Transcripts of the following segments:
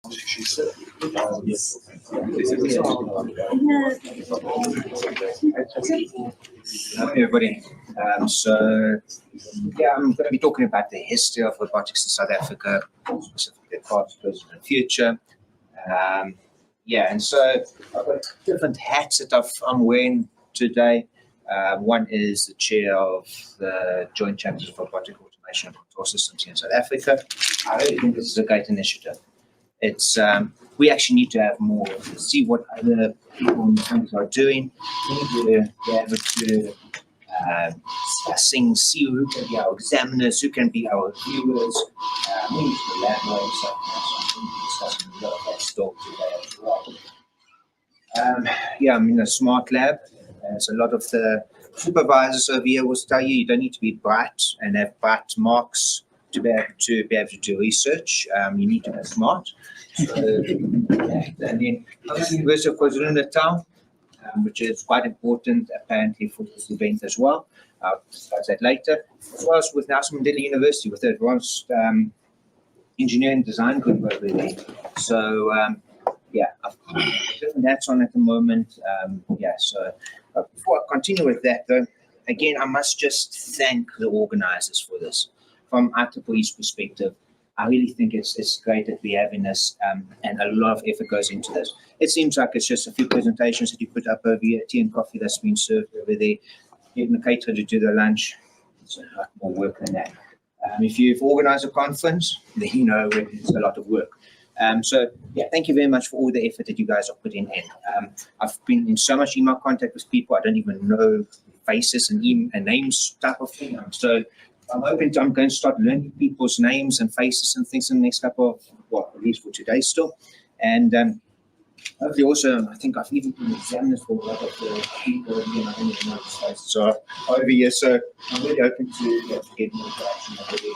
Hello, everybody. I'm going to be talking about the history of robotics in South Africa, specifically past, present, and future. And so I've got different hats that I'm wearing today. One is the chair of the Joint Chapters of Robotic Automation and Control Systems here in South Africa. I really think this is a great initiative. It's we actually need to have more, see what other people in the country are doing. We need to be able to see who can be our examiners, who can be our reviewers. We need to elaborate something. So I'm discussing a lot of that stuff today as well. I'm in a smart lab. So a lot of the supervisors over here will tell you don't need to be bright and have bright marks to be able to do research. You need to be smart. So, and then I'm at the University of KwaZulu-Natal, which is quite important apparently for this event as well. I'll discuss that later. As well as with Nelson Mandela University with the Advanced Engineering Design Group over there. So I've got different hats on at the moment. Before I continue with that, though, again, I must just thank the organizers for this. From ICRA's perspective, I really think it's great that we're having this, and a lot of effort goes into this. It seems like it's just a few presentations that you put up over here, tea and coffee that's been served over there, getting the caterer to do the lunch. It's a lot more work than that. If you've organized a conference, then you know it's a lot of work. Thank you very much for all the effort that you guys are putting in. I've been in so much email contact with people, I don't even know faces and names type of thing. So I'm going to start learning people's names and faces and things in the next couple of, at least for today still. And hopefully also, I think I've even been examined for a lot of the people, I don't even know what the faces are over here. So I'm really open to get more interaction over there.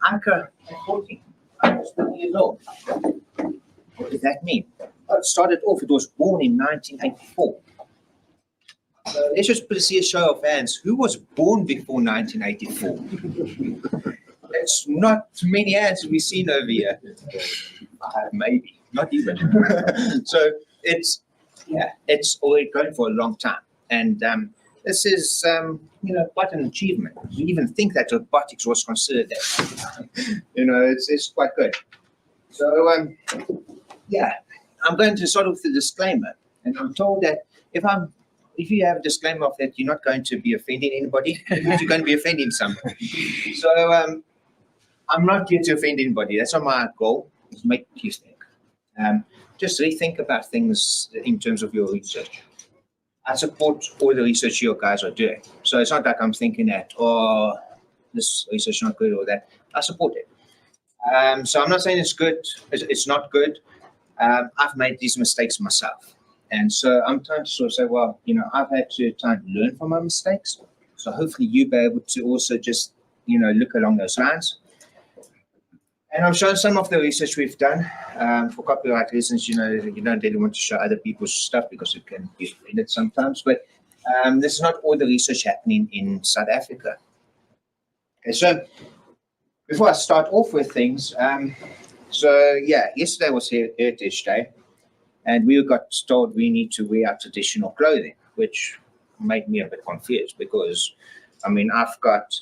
ICRA at 14. I was 20 years old. What did that mean? Well, it started off, it was born in 1984. So let's just see a show of hands. Who was born before 1984? It's not many hands we've seen over here. Maybe, not even. So it's already going for a long time. And this is, quite an achievement. We even think that robotics was considered that. It's quite good. So, I'm going to start with the disclaimer. And I'm told that if you have a disclaimer of that, you're not going to be offending anybody, you're going to be offending someone. So, I'm not here to offend anybody. That's not my goal, is make you think. Just rethink about things in terms of your research. I support all the research you guys are doing. So it's not like I'm thinking that, this research is not good or that. I support it. So I'm not saying it's good, it's not good. I've made these mistakes myself. And so I'm trying to sort of say, I've had to try and learn from my mistakes. So hopefully you'll be able to also just, look along those lines. And I've shown some of the research we've done. For copyright reasons, you don't really want to show other people's stuff because it can be offended sometimes. But this is not all the research happening in South Africa. Okay, so before I start off with things, yesterday was Heritage Day, and we got told we need to wear our traditional clothing, which made me a bit confused because, I've got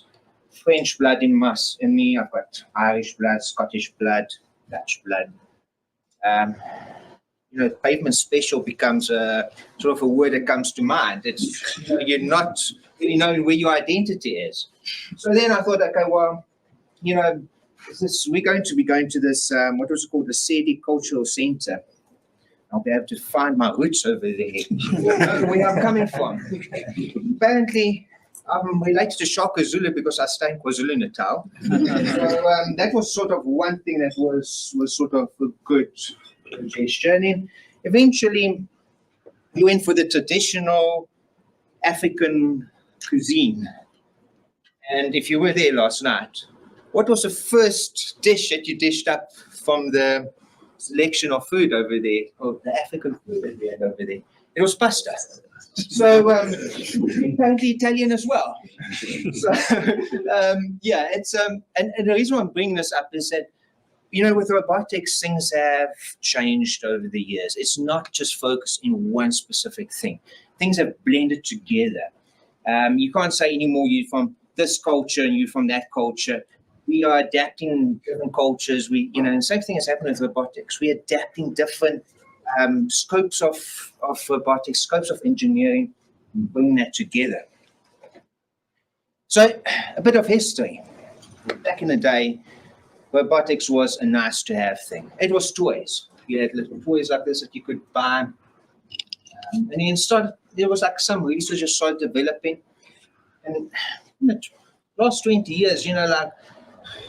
French blood in me. I've got Irish blood, Scottish blood, Dutch blood. Pavement special becomes a sort of a word that comes to mind. It's you're not really knowing where your identity is. So then I thought, okay, well, we're going to be going to this what was it called, the Sedi Cultural Center. I'll be able to find my roots over there, where I'm coming from. Apparently, I'm related to Shaka Zulu because I stay in KwaZulu-Natal. So that was sort of one thing that was sort of a good gesture. And then eventually we went for the traditional African cuisine. And if you were there last night, what was the first dish that you dished up from the selection of food over there, or the African food that we had over there? It was pasta. So apparently Italian as well. So yeah, it's and the reason why I'm bringing this up is that, you know, with robotics, things have changed over the years. It's not just focused in one specific thing. Things have blended together. You can't say anymore you're from this culture and you're from that culture. We are adapting different cultures. You know, and the same thing has happened with robotics. We're adapting different scopes of robotics, scopes of engineering, and bringing that together. So a bit of history. Back in the day, robotics was a nice to have thing. It was toys. You had little toys like this that you could buy. And then there was like some research just started developing. And in the last 20 years, you know, like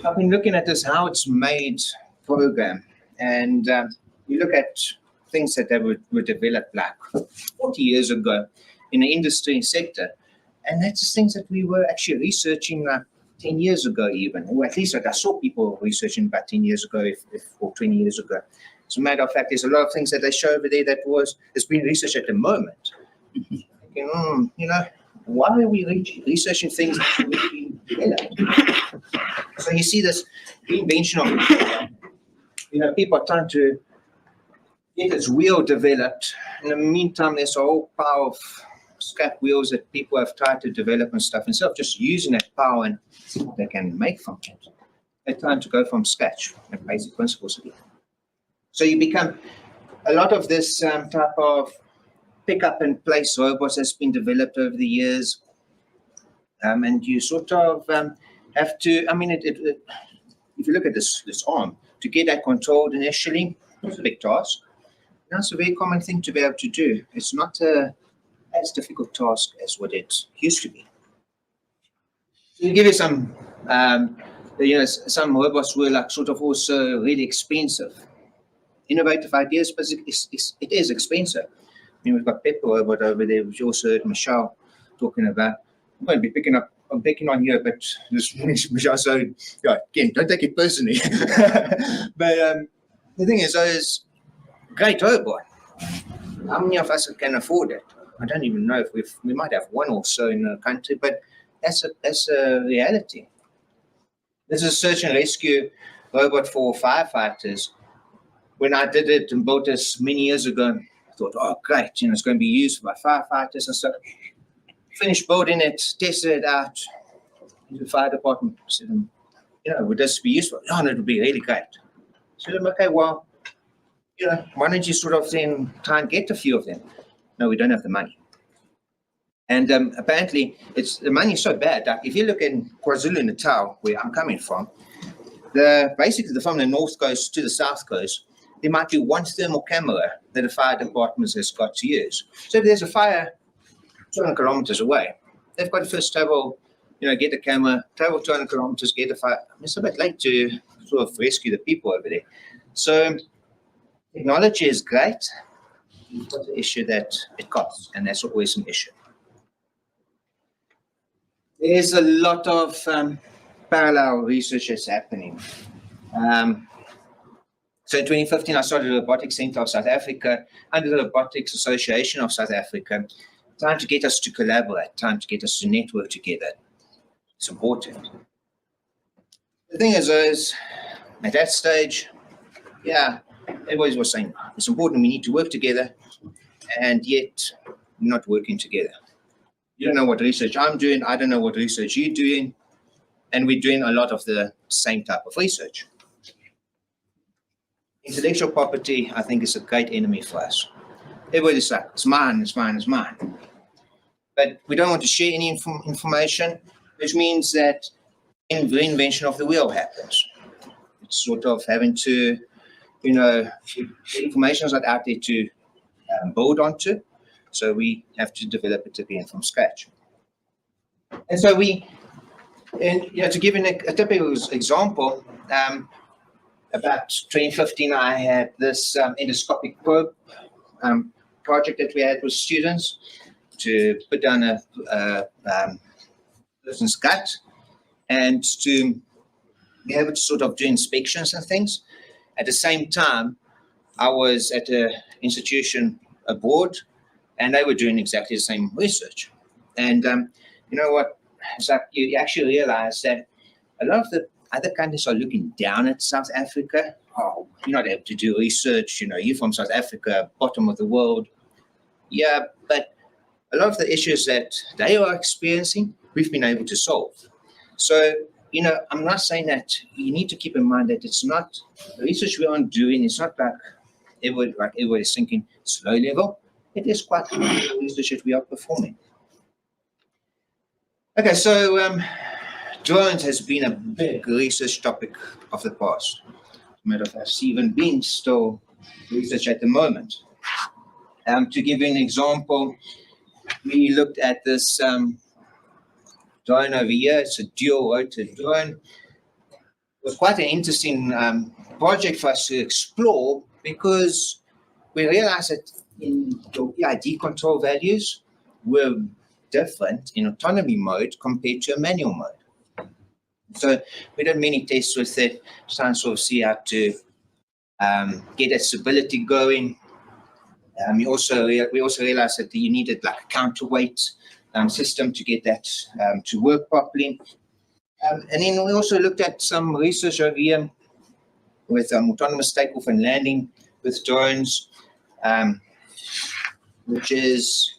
I've been looking at this, how it's made program. And you look at things that they were developed like 40 years ago in the industry sector. And that's just things that we were actually researching like 10 years ago even, or at least like I saw people researching about 10 years ago or 20 years ago. As a matter of fact, there's a lot of things that they show over there it's being researched at the moment. Thinking, you know, why are we researching things that are being developed? So you see this invention of, you know, people are trying to get this wheel developed. In the meantime, there's a whole pile of scrap wheels that people have tried to develop and stuff. Instead of just using that power and see what they can make from it, they're trying to go from scratch and basic principles again. So you become a lot of this type of pick up and place robots has been developed over the years, and you sort of have to. I mean, if you look at this arm, to get that controlled initially, it's a big task. That's a very common thing to be able to do. It's not as difficult task as what it used to be. To give you some, you know, some robots were like sort of also really expensive. Innovative ideas, but it is expensive. I mean, we've got Pepper robot over there, which you also heard Michelle talking about. I'm going to be I'm picking on you, but this Michelle, so yeah, again, don't take it personally. But the thing is, those great robot. How many of us can afford it? I don't even know if we might have one or so in the country, but that's a reality. This is a search and rescue robot for firefighters. When I did it and built this many years ago, I thought, oh, great, you know, it's going to be used by firefighters and stuff. Finished building it, tested it out. The fire department said, you know, would this be useful? Oh, no, it would be really great. I said, okay, well, you know, why don't you sort of then try and get a few of them? No, we don't have the money. And apparently, the money is so bad. Like if you look in KwaZulu-Natal, where I'm coming from, basically from the north coast to the south coast, there might be one thermal camera that a fire department has got to use. So if there's a fire 200 kilometers away, they've got to first travel, you know, get a camera, travel 200 kilometers, get a fire. It's a bit late to sort of rescue the people over there. So technology is great, but the issue that it costs, and that's always an issue. There's a lot of parallel research that's happening. So in 2015, I started the Robotics Center of South Africa under the Robotics Association of South Africa, trying to get us to collaborate, trying to get us to network together. It's important. The thing is at that stage, yeah, everybody was saying, it's important, we need to work together, and yet we're not working together. You don't know what research I'm doing, I don't know what research you're doing, and we're doing a lot of the same type of research. Intellectual property, I think, is a great enemy for us. Everybody's like, it's mine, it's mine, it's mine. But we don't want to share any information, which means that the reinvention of the wheel happens. It's sort of having to, you know, the information is not out there to build onto, so we have to develop it again from scratch. And so you know, to give you a typical example, about 2015, I had this endoscopic probe project that we had with students to put down a person's gut and to be able to sort of do inspections and things. At the same time, I was at an institution abroad and they were doing exactly the same research. And you know what? So you actually realize that a lot of the other countries are looking down at South Africa. Oh, you're not able to do research. You know, you're from South Africa, bottom of the world. Yeah, but a lot of the issues that they are experiencing, we've been able to solve. So, you know, I'm not saying that you need to keep in mind that it's not the research we are doing. It's not like everybody's thinking it's low level. It is quite the research that we are performing. Okay, so drones has been a big research topic of the past. Matter of fact, even being still research at the moment. To give you an example, we looked at this drone over here. It's a dual-rotor drone. It was quite an interesting project for us to explore because we realized that in the PID control values were different in autonomy mode compared to a manual mode. So we did many tests with it, trying to sort of see how to get that stability going. We also realized that you needed like a counterweight system to get that to work properly. And then we also looked at some research over here with autonomous takeoff and landing with drones, which is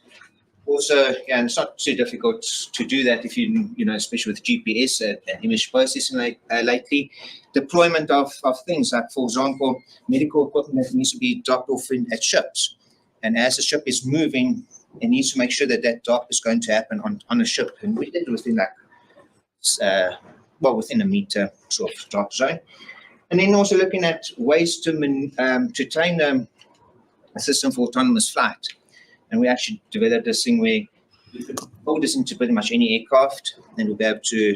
also, yeah, it's not too difficult to do that if you know, especially with GPS and image processing lately. Deployment of things like, for example, medical equipment that needs to be dropped off at ships. And as the ship is moving, it needs to make sure that that drop is going to happen on a ship. And we did it within like, within a meter sort of drop zone. And then also looking at ways to train a system for autonomous flight. And we actually developed this thing where we could build this into pretty much any aircraft, and we'll be able to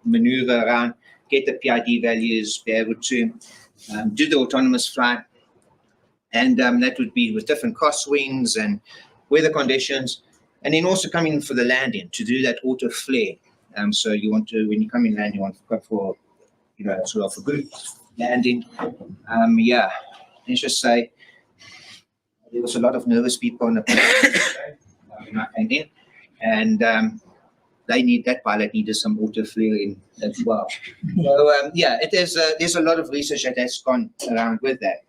maneuver around, get the PID values, be able to do the autonomous flight. And that would be with different crosswinds and weather conditions. And then also coming for the landing to do that auto flare. So you want to, when you come in land, you want to go for, you know, sort of a good landing. Yeah, let's just say, there was a lot of nervous people on the plane when I came in, and that pilot needed some auto flaring as well. So yeah, there's a lot of research that has gone around with that.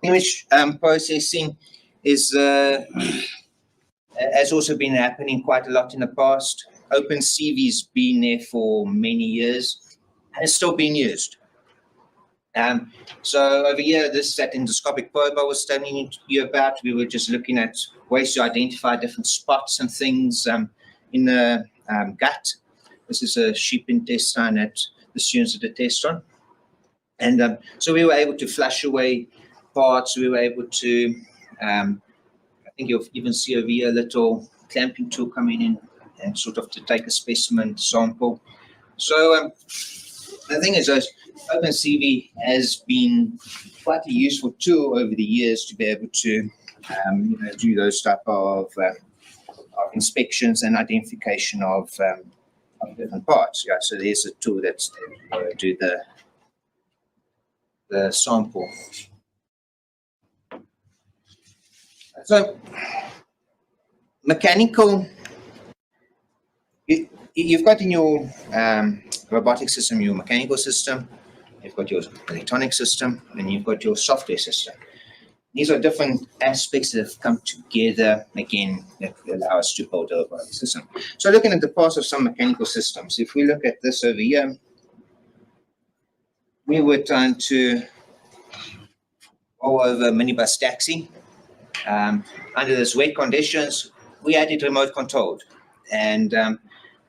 Image processing has also been happening quite a lot in the past. OpenCV's been there for many years and it's still being used. So over here, this is that endoscopic probe I was telling you about. We were just looking at ways to identify different spots and things in the gut. This is a sheep intestine that the students did a test on. And so we were able to flush away parts. We were able to, I think you'll even see over here a little clamping tool coming in and sort of to take a specimen sample. So the thing is, OpenCV has been quite a useful tool over the years to be able to you know, do those type of inspections and identification of different parts. Yeah, so there's a tool that's do the sample. So mechanical, you've got in your robotic system your mechanical system, you've got your electronic system, and you've got your software system. These are different aspects that have come together, again, that allow us to build a robotic system. So looking at the parts of some mechanical systems, if we look at this over here, we were trying to go over minibus taxi. Under this wet conditions, we had it remote controlled. And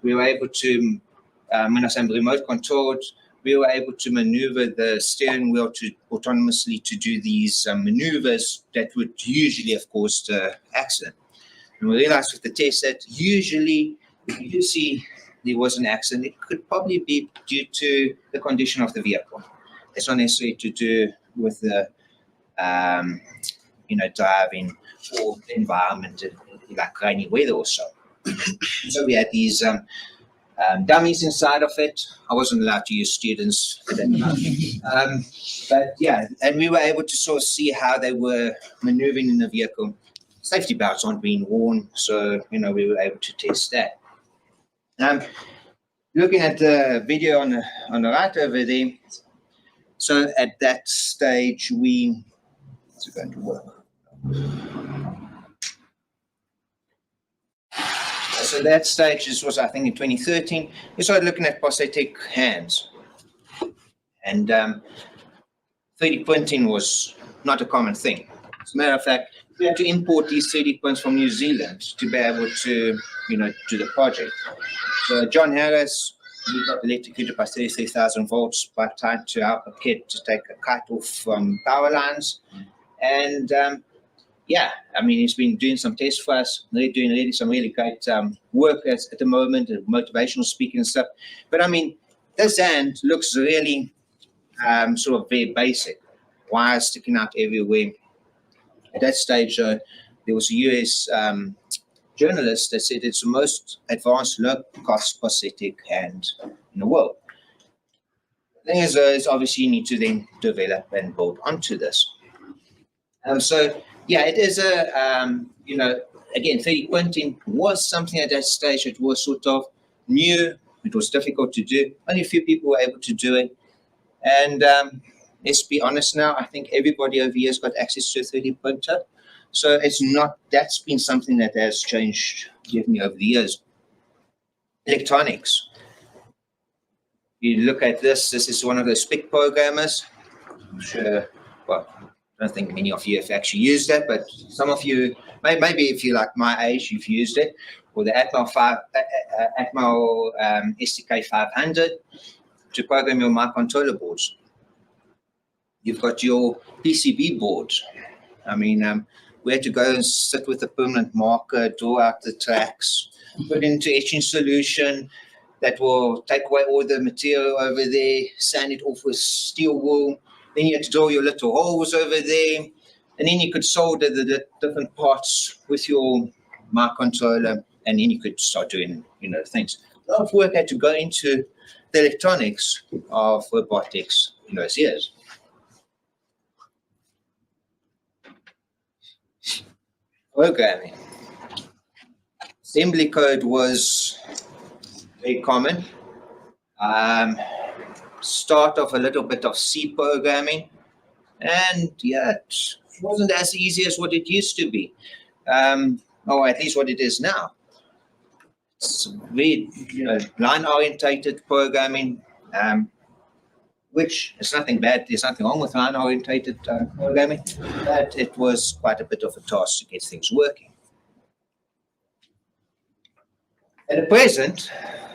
we were able to, when I say remote controlled, we were able to maneuver the steering wheel to autonomously to do these maneuvers that would usually have caused an accident. And we realized with the test that usually, if you do see there was an accident, it could probably be due to the condition of the vehicle. It's not necessarily to do with the, you know, driving or the environment, like rainy weather or so. So we had these dummies inside of it. I wasn't allowed to use students for that. But yeah, and we were able to sort of see how they were maneuvering in the vehicle. safety belts aren't being worn, so we were able to test that. Looking at the video on the right over there, so at that stage it's going to work. So that stage, this was I think in 2013, we started looking at prosthetic hands, and 3D printing was not a common thing. As a matter of fact, we had to import these 3D prints from New Zealand to be able to, do the project. So John Harris, he got electrocuted by 33,000 volts by trying to help a kid to take a kite off from power lines. And he's been doing some tests for us. They're doing really some really great work at the moment, motivational speaking and stuff. But this hand looks really sort of very basic, wires sticking out everywhere. At that stage, there was a US journalist that said it's the most advanced low-cost prosthetic hand in the world. The thing is obviously you need to then develop and build onto this. It is again, 3D printing was something at that stage. It was sort of new. It was difficult to do. Only a few people were able to do it. And let's be honest now, I think everybody over here has got access to a 3D printer. So that's been something that has changed definitely over the years. Electronics. You look at this is one of those SPIC programmers. I'm sure, well, I don't think many of you have actually used that, but some of you, maybe if you're like my age, you've used it, or the Atmel SDK 500 to program your microcontroller boards. You've got your PCB board. We had to go and sit with a permanent marker, draw out the tracks, put into etching solution that will take away all the material over there, sand it off with steel wool. Then you had to draw your little holes over there, and then you could solder the different parts with your microcontroller, and then you could start doing, things. A lot of work had to go into the electronics of robotics in those years. Programming. Assembly code was very common. Start off a little bit of C programming, and it wasn't as easy as what it used to be, or at least what it is now. It's very, line-orientated programming, which is nothing bad. There's nothing wrong with line-orientated programming, but it was quite a bit of a task to get things working. At the present,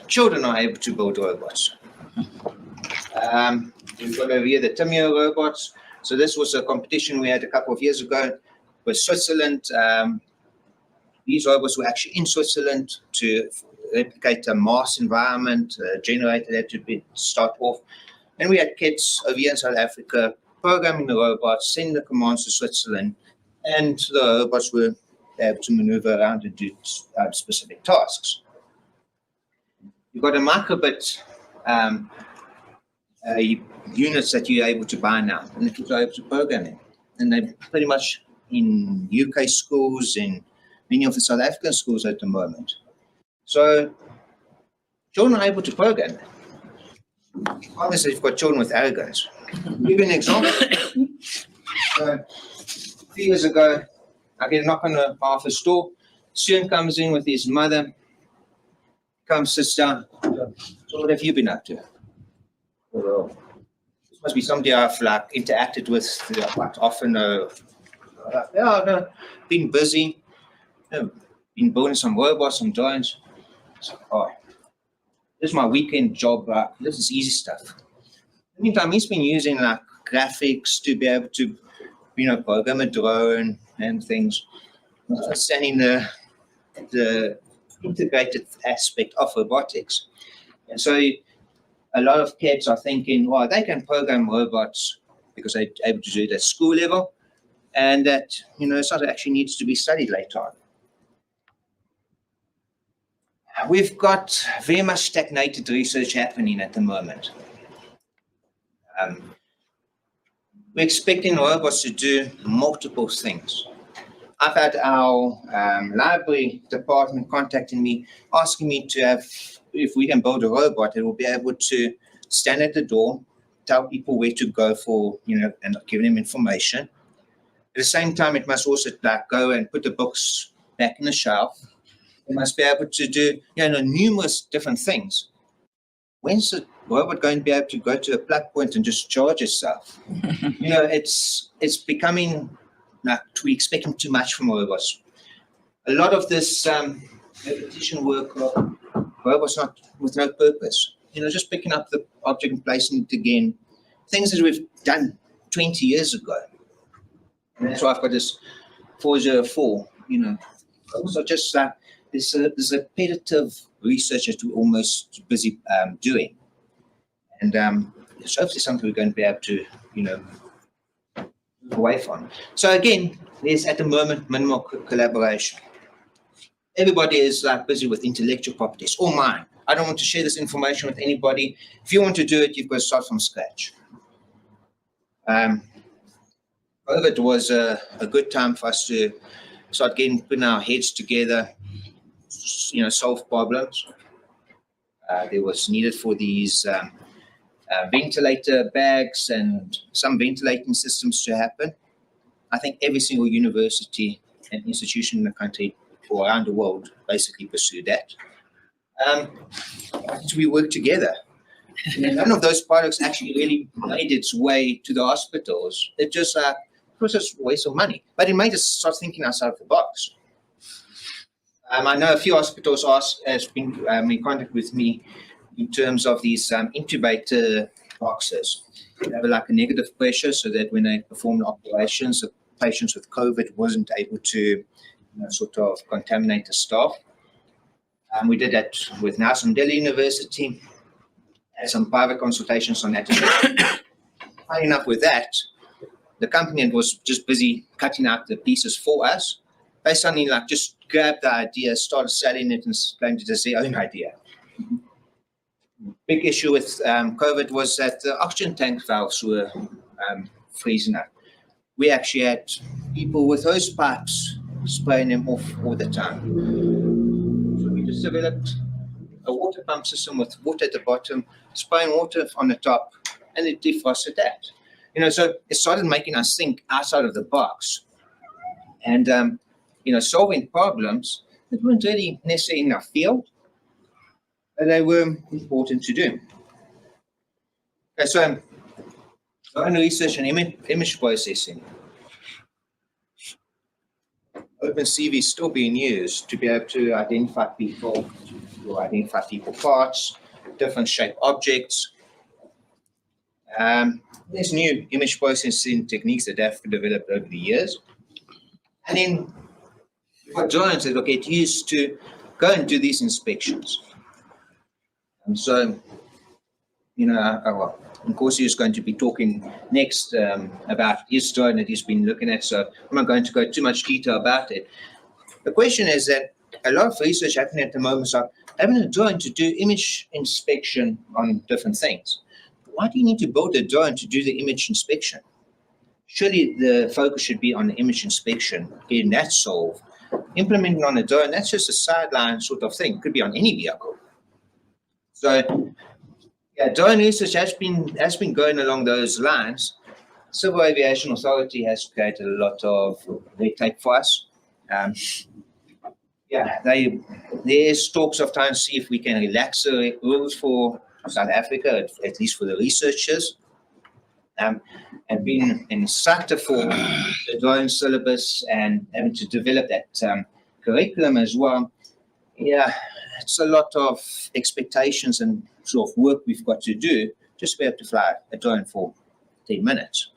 children are able to build robots. We've got over here the Timio robots. So this was a competition we had a couple of years ago with Switzerland. These robots were actually in Switzerland to replicate a Mars environment, generated that to start off. And we had kids over here in South Africa programming the robots, sending the commands to Switzerland, and the robots were able to maneuver around and do specific tasks. You've got a microbit units that you're able to buy now, and the kids are able to program it. And they're pretty much in UK schools, in many of the South African schools at the moment. So children are able to program it. Obviously, you've got children with arrogance. I'll give you an example. So, a few years ago, I get a knock on the office door. Student comes in with his mother, comes, sits down. So what have you been up to? Well, this must be somebody I've interacted with quite often. Been busy. Been building some robots, some drones. So, this is my weekend job. This is easy stuff. In the meantime, he's been using graphics to be able to, program a drone and things. Understanding the integrated aspect of robotics. And so a lot of kids are thinking, well, they can program robots because they're able to do it at school level, and that, something actually needs to be studied later on. We've got very much stagnated research happening at the moment. We're expecting robots to do multiple things. I've had our library department contacting me, asking me to have, if we can build a robot that will be able to stand at the door, tell people where to go for, and give them information. At the same time, it must also go and put the books back in the shelf. It must be able to do, numerous different things. When's the robot going to be able to go to a plug point and just charge itself? It's becoming like we're expecting too much from robots. A lot of this repetition work of robots not with no purpose. Just picking up the object and placing it again. Things that we've done 20 years ago. And that's why I've got this 404, Also just this repetitive research that we're almost busy doing. And it's hopefully something we're going to be able to, move away from. So again, there's at the moment minimal collaboration. Everybody is busy with intellectual property. It's all mine. I don't want to share this information with anybody. If you want to do it, you've got to start from scratch. COVID was a good time for us to start putting our heads together, solve problems. There was needed for these ventilator bags and some ventilating systems to happen. I think every single university and institution in the country or around the world basically pursued that. We worked together. None of those products actually really made its way to the hospitals. It was just a waste of money. But it made us start thinking outside of the box. I know a few hospitals has been in contact with me in terms of these intubator boxes. They have a negative pressure so that when they perform the operations, the patients with COVID wasn't able to sort of contaminate the staff. We did that with Nelson Delhi University. Had some private consultations on that. Funny enough with that, the company was just busy cutting out the pieces for us. They suddenly just grabbed the idea, started selling it and claimed it as their own idea. Big issue with COVID was that the oxygen tank valves were freezing up. We actually had people with hose pipes spraying them off all the time. So we just developed a water pump system with water at the bottom, spraying water on the top, and it defrosted that. So it started making us think outside of the box and, solving problems that weren't really necessarily in our field, but they were important to do. Okay, so drone research and image processing. OpenCV is still being used to be able to identify people, parts, different shape objects. There's new image processing techniques that have developed over the years. And then for drones that will get used to go and do these inspections. And so, Nkosi is going to be talking next about his drone that he's been looking at, so I'm not going to go too much detail about it. The question is that a lot of research happening at the moment is having a drone to do image inspection on different things. Why do you need to build a drone to do the image inspection? Surely the focus should be on the image inspection, getting that solved. Implementing on a drone, that's just a sideline sort of thing. It could be on any vehicle. So, drone research has been going along those lines. Civil Aviation Authority has created a lot of red tape for us. There's talks of trying to see if we can relax the rules for South Africa, at least for the researchers. And being an instructor for the drone syllabus and having to develop that curriculum as well. Yeah, it's a lot of expectations and sort of work we've got to do just to be able to fly a drone for 10 minutes.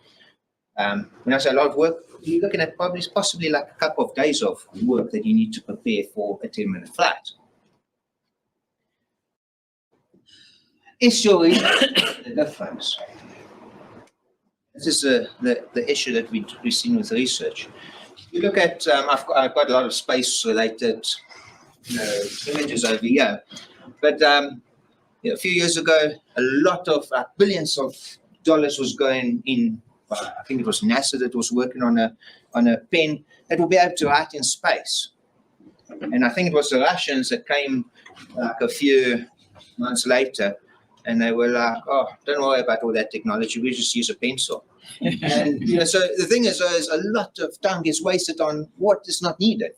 When I say a lot of work, you're looking at possibly like a couple of days of work that you need to prepare for a 10-minute flight. Is your the difference? This is the issue that we've seen with research. You look at, I've got a lot of space-related images over here, but a few years ago, a lot of billions of dollars was going in. I think it was NASA that was working on a on a pen that will be able to write in space. And I think it was the Russians that came like a few months later, and they were like, "Oh, don't worry about all that technology. We just use a pencil." And so the thing is a lot of time gets wasted on what is not needed.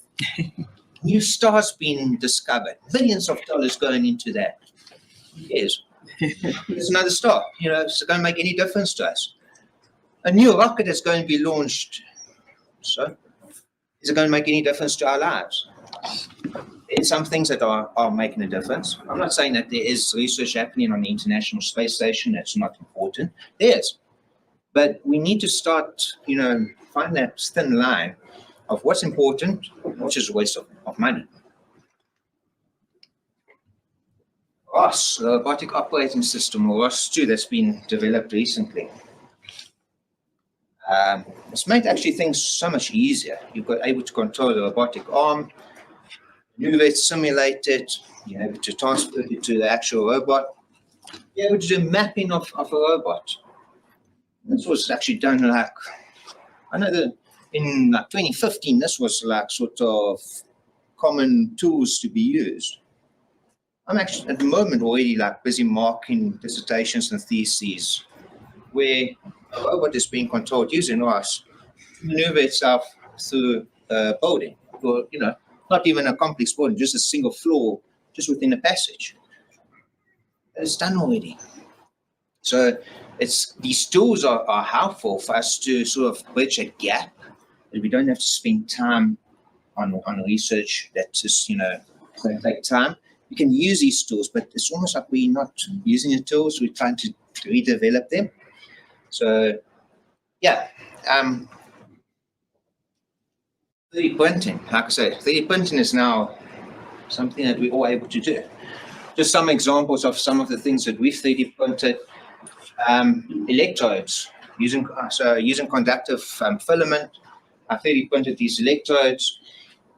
New stars being discovered, billions of dollars going into that. Yes, it's another star. It's going to make any difference to us. A new rocket is going to be launched. So, is it going to make any difference to our lives? There's some things that are making a difference. I'm not saying that there is research happening on the International Space Station that's not important. There is. But we need to start, find that thin line of what's important, which is a waste of money. ROS, the Robotic Operating System, or ROS2, that's been developed recently. It's made actually things so much easier. You've got able to control the robotic arm, maneuver it, simulate it, you're able to transfer it to the actual robot. You're able to do mapping of a robot. This was actually done like, I know that in 2015, this was like sort of common tools to be used. I'm actually at the moment already like busy marking dissertations and theses where a robot is being controlled using ROS to maneuver itself through a building, or not even a complex building, just a single floor, just within a passage. It's done already. So these tools are helpful for us to sort of bridge a gap, that we don't have to spend time on research that's just going to take time. We can use these tools, but it's almost like we're not using the tools, we're trying to redevelop them. So, yeah, 3D printing, like I said, 3D printing is now something that we're all able to do. Just some examples of some of the things that we've 3D printed. Electrodes, using conductive filament. I 3D printed these electrodes,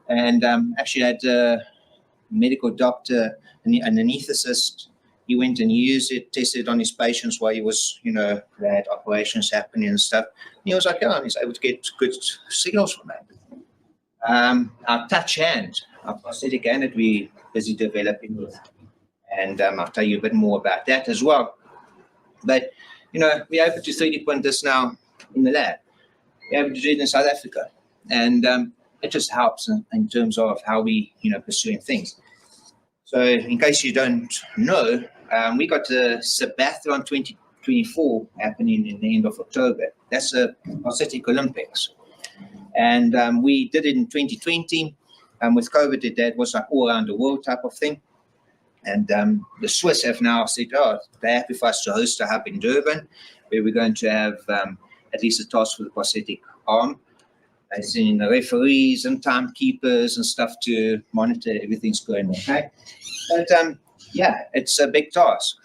and actually had a medical doctor, an anesthetist. He went and used it, tested it on his patients while he was, they had operations happening and stuff. And he was like, "Oh," and he's able to get good signals from that. Our touch hand, our prosthetic hand that we're busy developing with, and I'll tell you a bit more about that as well. But, we're able to 3D print this now in the lab. We're able to do it in South Africa. And it just helps in terms of how we, pursuing things. So in case you don't know, we got the Sabathon 2024 happening in the end of October. That's a prosthetic Olympics. And we did it in 2020. With COVID, that was like all around the world type of thing. And the Swiss have now said, they're happy for us to host a hub in Durban, where we're going to have at least a task for the prosthetic arm, as in the referees and timekeepers and stuff to monitor everything's going okay. But it's a big task.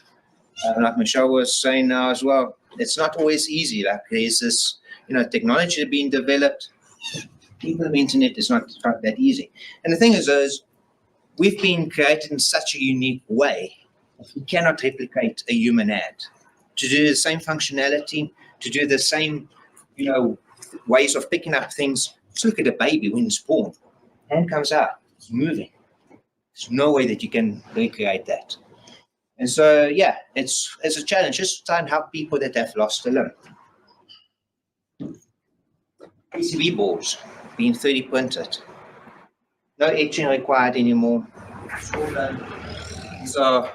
Like Michelle was saying now as well, it's not always easy. Like there's this, technology being developed. Implementing it is not that easy. And the thing is we've been created in such a unique way that we cannot replicate a human hand. To do the same functionality, to do the same, ways of picking up things. Just look at a baby when it's born. Hand comes out, it's moving. There's no way that you can recreate that. And so, it's a challenge just to try and help people that have lost a limb. PCB boards being 3D printed. No etching required anymore. These are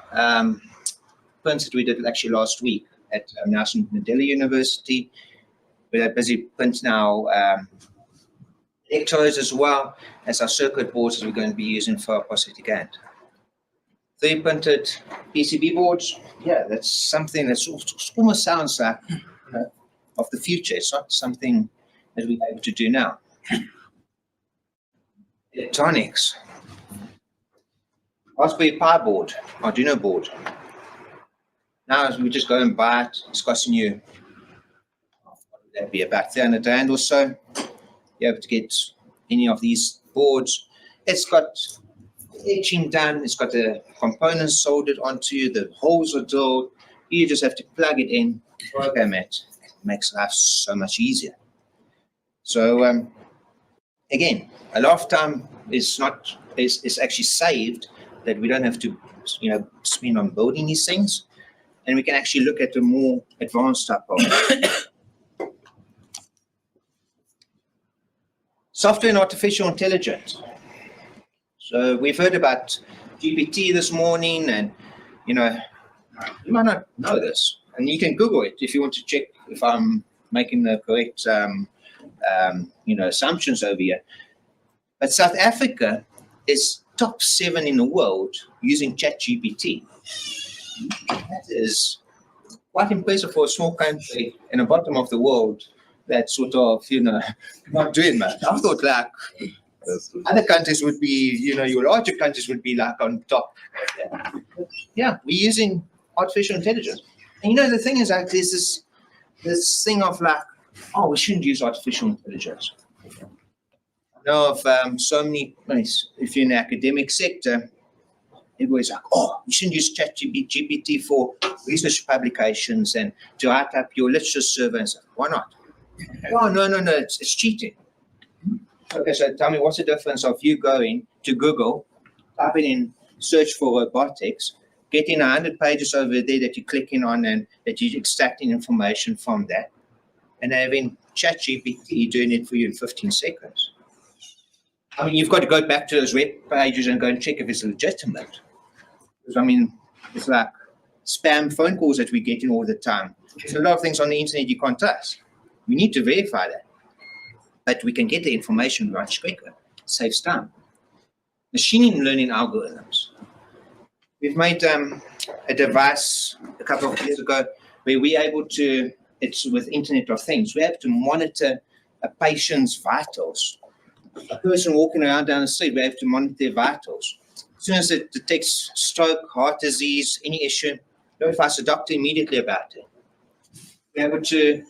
prints that we did actually last week at Nelson Mandela University. We're busy printing our electrodes as well as our circuit boards that we're going to be using for our prosthetic hand. 3D printed PCB boards, that's something that almost sounds like of the future. It's not something that we're able to do now. Electronics. Raspberry Pi board, Arduino board. Now, as we just go and buy it, it's costing you, what would that be, about 300 Rand or so. You're able to get any of these boards. It's got etching done, it's got the components soldered onto, the holes are drilled. You just have to plug it in, program it. It makes life so much easier. So, again, a lot of time is actually saved, that we don't have to, spend on building these things, and we can actually look at the more advanced type of software and artificial intelligence. So we've heard about GPT this morning, and you might not know this, and you can Google it if you want to check if I'm making the correct assumptions over here. But South Africa is top 7 in the world using ChatGPT. That is quite impressive for a small country in the bottom of the world that's sort of, not doing much. I thought like other countries would be, your larger countries would be like on top. Yeah, we're using artificial intelligence. And the thing is like there's this thing of like, we shouldn't use artificial intelligence. I know of so many, if you're in the academic sector, everybody's like, you shouldn't use ChatGPT for research publications and to write up your literature survey and stuff. Why not? No, it's cheating. Okay, so tell me, what's the difference of you going to Google, typing in search for robotics, getting 100 pages over there that you're clicking on and that you're extracting information from that, and having ChatGPT doing it for you in 15 seconds? I mean, you've got to go back to those web pages and go and check if it's legitimate. Because, it's like spam phone calls that we're getting all the time. There's a lot of things on the internet you can't trust. We need to verify that. But we can get the information much quicker. It saves time. Machine learning algorithms. We've made a device a couple of years ago where we're able to, it's with Internet of Things, we have to monitor a patient's vitals. A person walking around down the street, we have to monitor their vitals. As soon as it detects stroke, heart disease, any issue, notifies the doctor immediately about it. We're able to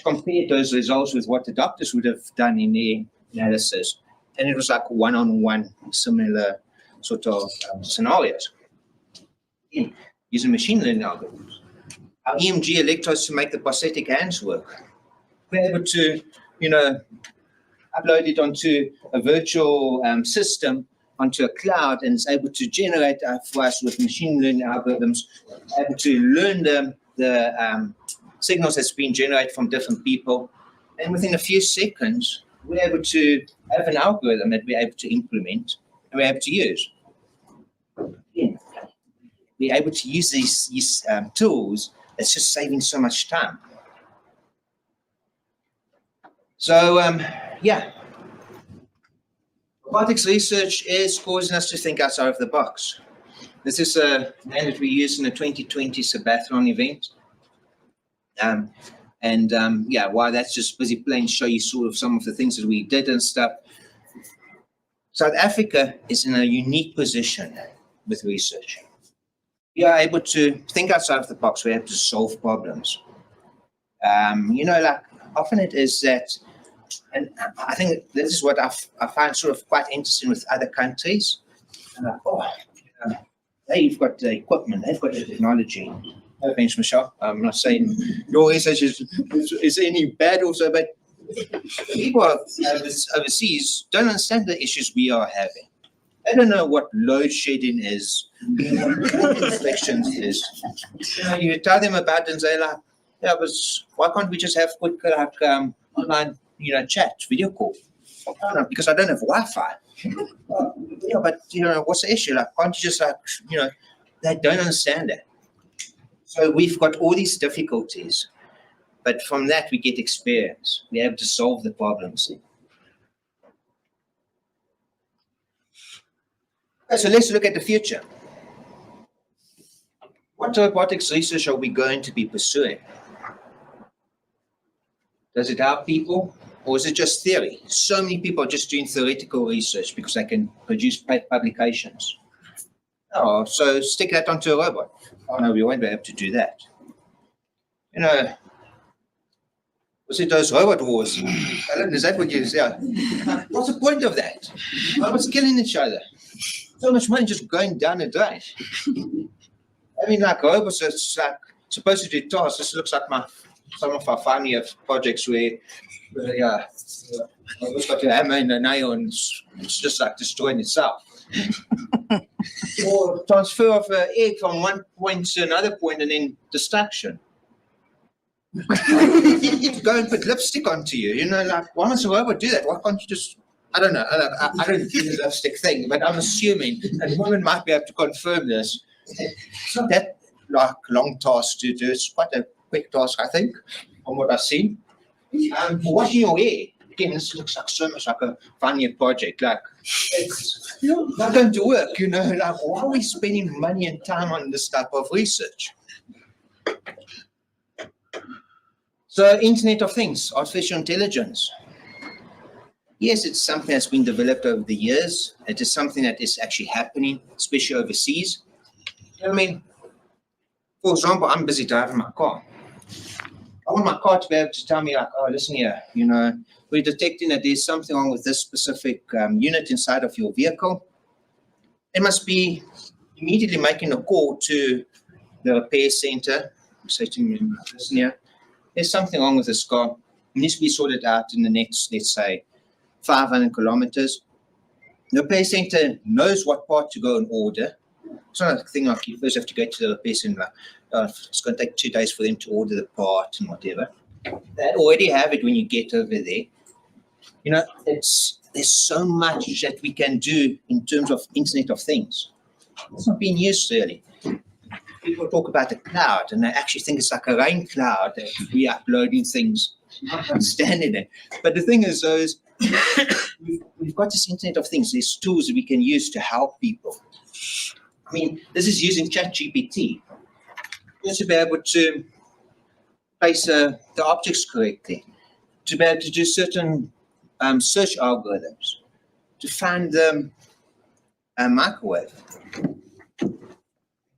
compare those results with what the doctors would have done in their analysis. And it was like one-on-one similar sort of scenarios. Again, using machine learning algorithms. Our EMG electrodes to make the prosthetic hands work. We're able to, upload it onto a virtual system, onto a cloud, and it's able to generate for us with machine learning algorithms, able to learn the signals that's been generated from different people. And within a few seconds, we're able to have an algorithm that we're able to implement and we're able to use. Again, we're able to use these tools. It's just saving so much time. So, robotics research is causing us to think outside of the box. This is a man that we used in the 2020 Sabathon event. While that's just busy playing, show you sort of some of the things that we did and stuff. South Africa is in a unique position with research. We are able to think outside of the box. We have to solve problems. Often it is that, and I think this is what I find sort of quite interesting with other countries. They've got the equipment, they've got the technology. No thanks, Michelle. I'm not saying your research is any bad also, but people overseas don't understand the issues we are having. They don't know what load shedding is, inspections is. You tell them about it and say like, but why can't we just have quick online, chat, video call? No, because I don't have Wi-Fi. But what's the issue? Like, can't you just they don't understand that. So we've got all these difficulties, but from that we get experience. We have to solve the problems. Okay, so let's look at the future. What robotics research are we going to be pursuing? Does it help people, or is it just theory? So many people are just doing theoretical research because they can produce publications. Oh, so stick that onto a robot. Oh no, we won't be able to do that. Was it those robot wars? Is that what you say? What's the point of that? Robots killing each other. So much money just going down the drain. Robots are supposed to do tasks. This looks like my some of our funny projects where yeah, it's got a hammer and a nail and it's just like destroying itself. Or transfer of an egg from one point to another point and then destruction. You go and put lipstick onto you, you know, like, why must a robot do that? Why can't you just, I don't know, I don't do the lipstick thing, but I'm assuming, and the woman might be able to confirm this, it's not that like long task to do, it's quite a quick task, I think, from what I've seen. Washing your hair, again, this looks like so much like a funny project, like, it's not going to work, you know, like, why are we spending money and time on this type of research? So, Internet of Things, artificial intelligence. Yes, it's something that's been developed over the years. It is something that is actually happening, especially overseas. I mean, for example, I'm busy driving my car. I want my car to be able to tell me, like, oh, listen here, you know, we're detecting that there's something wrong with this specific unit inside of your vehicle. It must be immediately making a call to the repair center. Say to me, listen here, there's something wrong with this car. It needs to be sorted out in the next, let's say, 500 kilometers. The repair center knows what part to go and order. It's not a thing like you first have to go to the repair center. It's going to take 2 days for them to order the part and whatever. They already have it when you get over there. You know, there's so much that we can do in terms of Internet of Things. It's not being used really. People talk about the cloud and they actually think it's like a rain cloud that we are uploading things, not understanding it. But the thing is, though, is we've got this Internet of Things. There's tools that we can use to help people. I mean, this is using ChatGPT. Just to be able to place the objects correctly, to be able to do certain search algorithms, to find the microwave.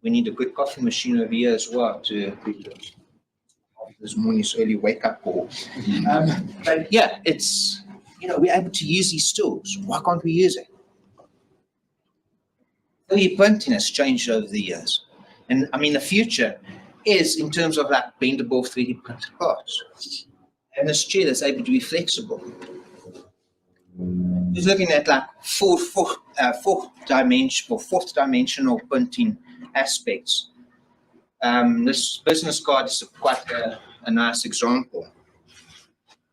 We need a good coffee machine over here as well to this morning's early wake up call. But yeah, it's, you know, we're able to use these tools. Why can't we use it? 3D printing has changed over the years. And I mean, the future is in terms of like bendable 3D printed parts. And this chair that's able to be flexible. Just looking at like fourth dimensional printing aspects. This business card is quite a nice example.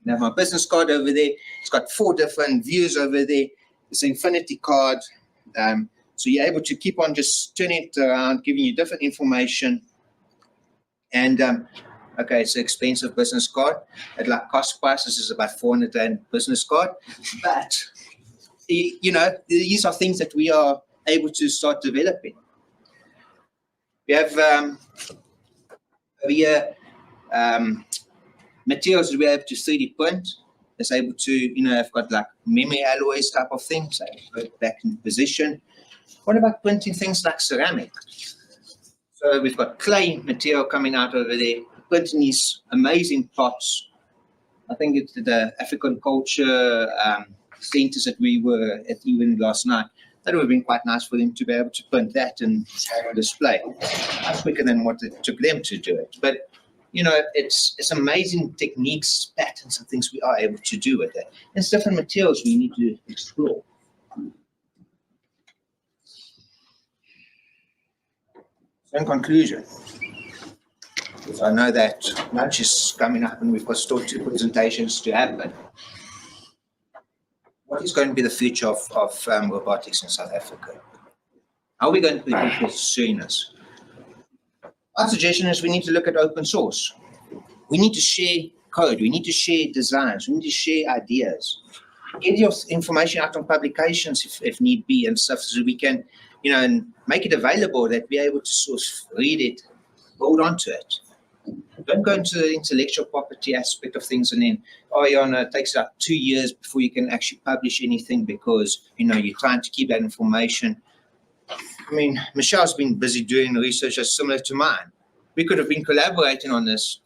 I have my business card over there. It's got 4 different views over there. It's an infinity card. So you're able to keep on just turning it around, giving you different information. And okay, it's an expensive business card. At like cost prices is about 400 Rand business card. But, you know, these are things that we are able to start developing. We have over here materials that we're able to 3D print. It's able to, you know, have got like memory alloys type of thing, so go back in position. What about printing things like ceramic? So we've got clay material coming out over there, printing these amazing pots. I think it's the African culture centers that we were at even last night. That would have been quite nice for them to be able to print that and have on display. Much quicker than what it took them to do it. But, you know, it's amazing techniques, patterns and things we are able to do with it. It's different materials we need to explore. So in conclusion, I know that lunch is coming up and we've got still 2 presentations to happen. What is going to be the future of robotics in South Africa? How are we going to be pursuing this? Our suggestion is we need to look at open source. We need to share code. We need to share designs. We need to share ideas. Get your information out on publications if need be and stuff so we can, you know, and make it available that we're able to sort of read it, hold on to it. Don't go into the intellectual property aspect of things and then, oh, yeah, no, it takes like 2 years before you can actually publish anything because, you know, you're trying to keep that information. I mean, Michelle's been busy doing research that's similar to mine. We could have been collaborating on this.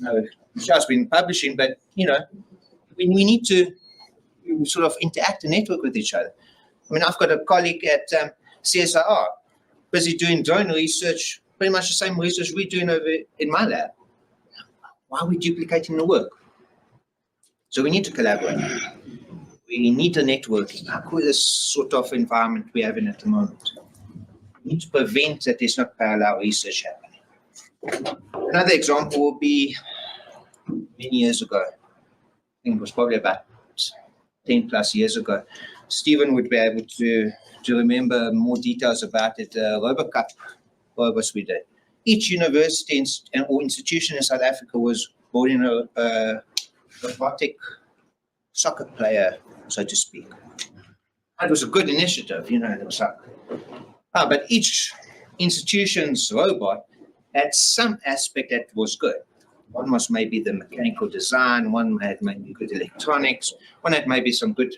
No, Michelle's been publishing, but, you know, we need to sort of interact and network with each other. I mean, I've got a colleague at CSIR, busy doing drone research, pretty much the same research we're doing over in my lab. why are we duplicating the work? So we need to collaborate. We need a networking. How cool this sort of environment we're having at the moment? We need to prevent that there's not parallel research happening. Another example would be many years ago. I think it was probably about 10 plus years ago. Stephen would be able to remember more details about it. RoboCup robots we did. Each university or institution in South Africa was building a robotic soccer player, so to speak. It was a good initiative, it was like, but each institution's robot had some aspect that was good. One was maybe the mechanical design, one had maybe good electronics, one had maybe some good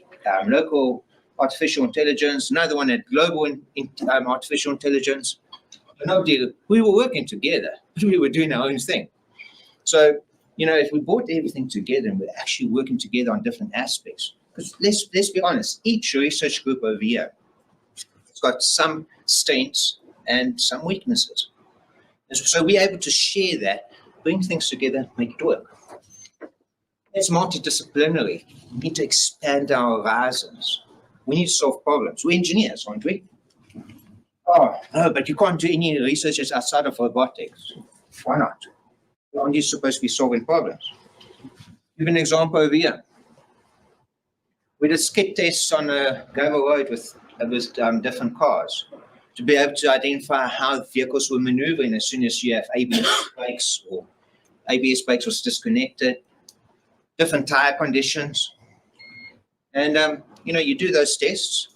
local artificial intelligence, another one had global artificial intelligence. We were working together, but we were doing our own thing. So, if we brought everything together and we're actually working together on different aspects, because let's be honest, each research group over here has got some strengths and some weaknesses. And so we're able to share that, bring things together, make it work. It's multidisciplinary. We need to expand our horizons. We need to solve problems. We're engineers, aren't we? Oh, no, but you can't do any research outside of robotics. Why not? Aren't you supposed to be solving problems? Give an example over here. We did skid tests on a gravel road with different cars to be able to identify how vehicles were maneuvering as soon as you have ABS brakes or ABS brakes was disconnected, different tire conditions. And, you do those tests.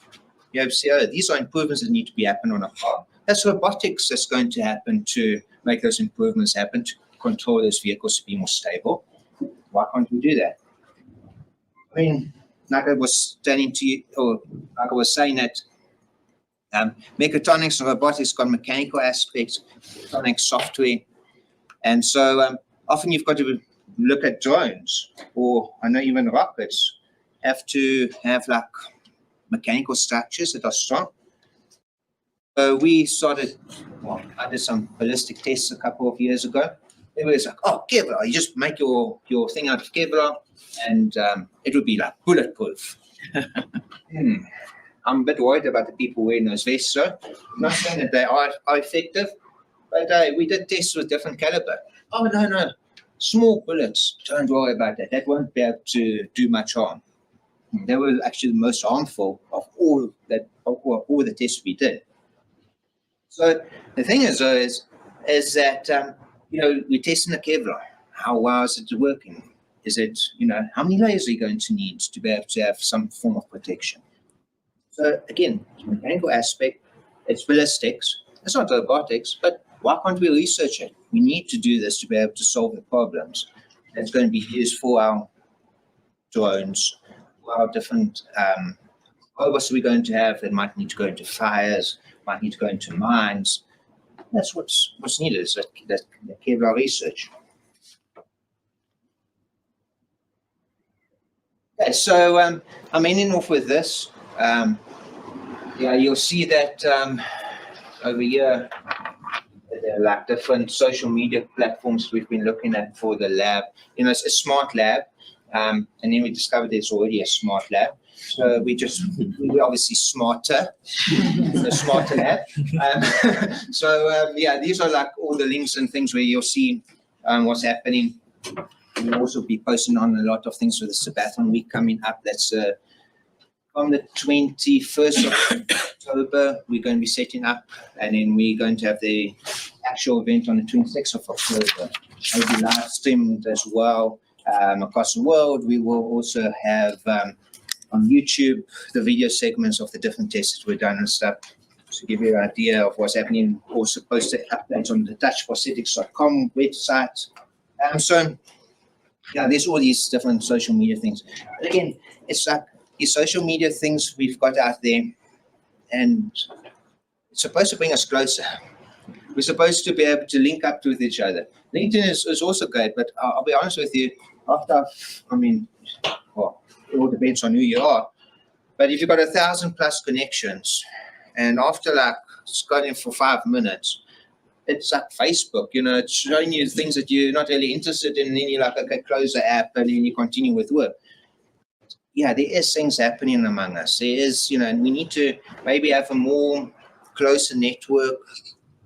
You have to say, oh, these are improvements that need to be happening on a car. That's robotics that's going to happen to make those improvements happen, to control those vehicles to be more stable. Why can't we do that? I mean, like I was saying that mechatronics and robotics got mechanical aspects, electronic software. And so often you've got to look at drones, or I know even rockets have to have like mechanical structures that are strong. So we started, I did some ballistic tests a couple of years ago. It was like, oh, Kevlar, you just make your thing out of Kevlar and it would be like bulletproof. I'm a bit worried about the people wearing those vests, so I'm not saying that they are effective, but we did tests with different caliber. Oh, no, small bullets, don't worry about that. That won't be able to do much harm. They were actually the most harmful of all the tests we did. So the thing is that we're testing the Kevlar. How well is it working? Is it how many layers are you going to need to be able to have some form of protection? So again, it's a mechanical aspect. It's ballistics. It's not robotics, but why can't we research it? We need to do this to be able to solve the problems that's going to be used for our drones, for our different robots we're going to have that might need to go into fires, might need to go into mines. That's what's needed, is that Kevlar research. Okay, so I'm ending off with this. You'll see that over here, there are like different social media platforms we've been looking at for the lab. It's a smart lab, and then we discovered there's already a smart lab. So we're obviously smarter, the smarter lab. These are like all the links and things where you'll see what's happening. We'll also be posting on a lot of things for the Sabathon week coming up. That's from the 21st of October, we're going to be setting up, and then we're going to have the actual event on the 26th of October. It'll be live streamed as well across the world. We will also have on YouTube the video segments of the different tests that we've done and stuff to give you an idea of what's happening. Also post updates on the DutchProsthetics.com website. There's all these different social media things. But again, it's like these social media things we've got out there, and it's supposed to bring us closer. We're supposed to be able to link up with each other. LinkedIn is also great, but I'll be honest with you, it all depends on who you are. But if you've got 1,000+ connections, and after like scrolling for 5 minutes, it's like Facebook, it's showing you things that you're not really interested in, and then you're like, okay, close the app, and then you continue with work. Yeah, there is things happening among us. There is, and we need to maybe have a more closer network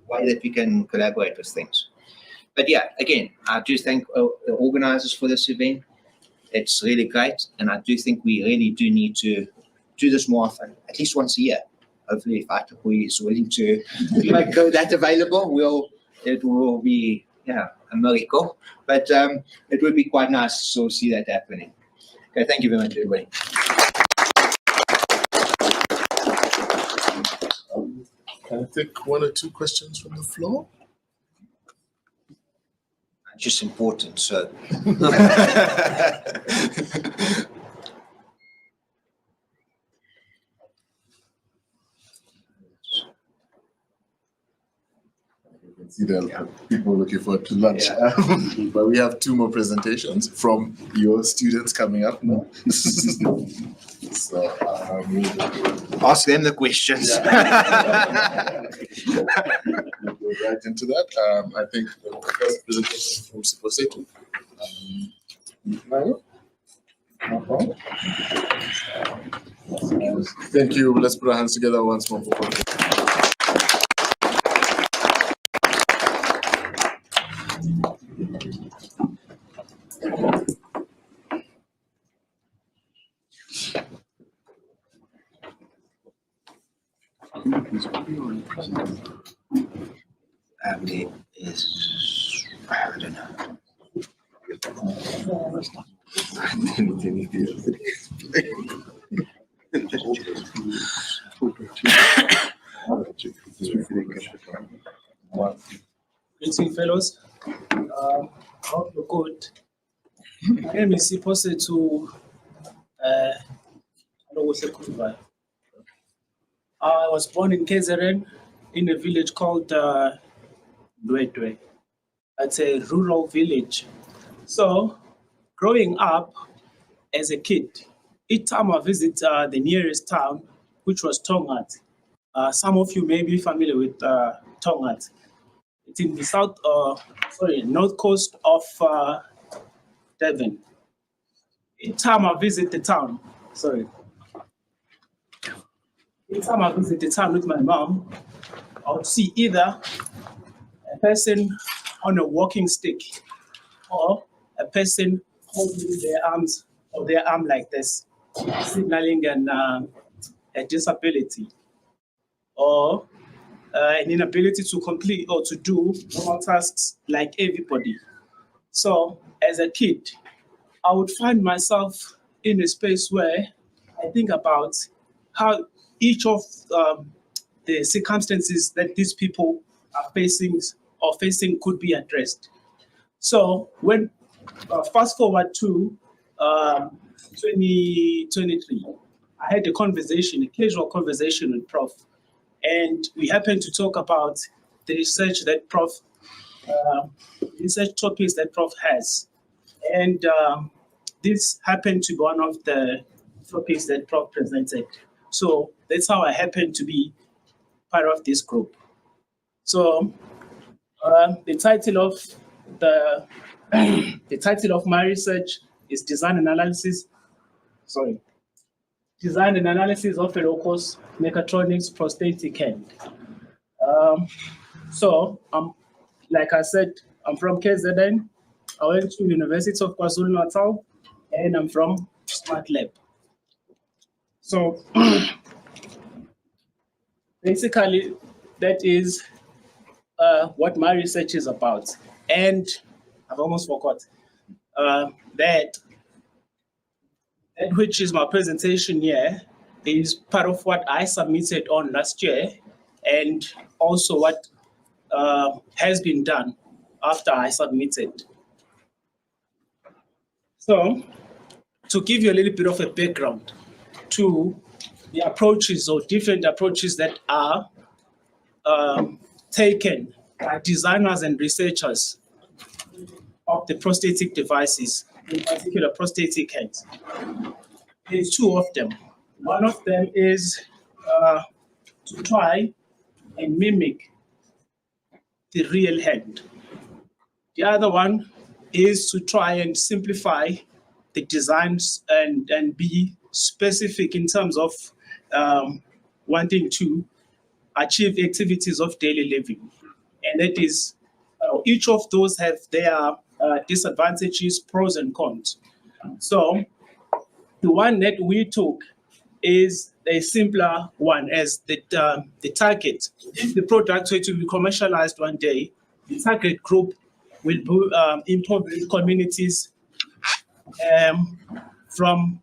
way that we can collaborate with things. But yeah, again, I do thank the organizers for this event. It's really great, and I do think we really do need to do this more often, at least once a year. Hopefully, if ICRA is willing to make that available, it will be a miracle. But it would be quite nice to see that happening. Okay, thank you very much, everybody. Can I take one or two questions from the floor? Just important, so. See there are people looking forward to lunch. Yeah. But we have two more presentations from your students coming up now. So ask them the questions. We'll go right into that. I think the first presentation from Siphosethu. Thank you. Let's put our hands together once more for I don't know. Greeting, fellows. Hope you're good. My name is Siphosethu Khuzwayo. I was born in KZN in a village called Dwedwe. It's a rural village. So, growing up as a kid, each time I visit the nearest town, which was Tongat. Some of you may be familiar with Tongat. It's in the north coast of Devon. Each time I visit the town, with my mom, I would see either a person on a walking stick or a person holding their arm like this, signaling a disability or an inability to complete or to do normal tasks like everybody. So as a kid, I would find myself in a space where I think about how each of the circumstances that these people are facing could be addressed. So when fast forward to 2023, I had a casual conversation with Prof. And we happened to talk about the research topics that Prof has. And this happened to be one of the topics that Prof presented. So that's how I happened to be part of this group. So the title of my research is Design and Analysis of a low-cost mechatronics prosthetic hand. Like I said, I'm from KZN. I went to University of KwaZulu-Natal, and I'm from Smart Lab. So basically, that is what my research is about. And I've almost forgot that which is my presentation here is part of what I submitted on last year and also what has been done after I submitted. So to give you a little bit of a background to the approaches or different approaches that are taken by designers and researchers of the prosthetic devices, in particular prosthetic hands. There's two of them. One of them is to try and mimic the real hand. The other one is to try and simplify the designs and be specific in terms of wanting to achieve activities of daily living. And that is, each of those have their disadvantages, pros and cons. So the one that we took is a simpler one, as the target. If the product were to be commercialized one day, the target group will be impoverished communities from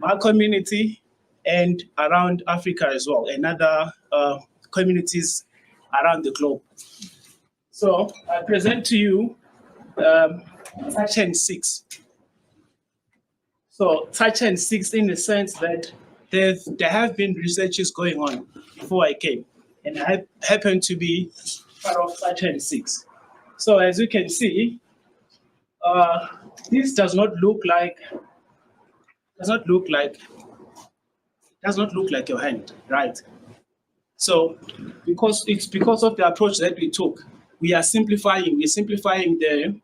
our community and around Africa as well, and other communities around the globe. So I present to you Section 6. So Section 6, in the sense that there have been researches going on before I came, and I happen to be part of Section 6. So as you can see, this does not look like your hand, right? So because of the approach that we took, we are simplifying. We're simplifying the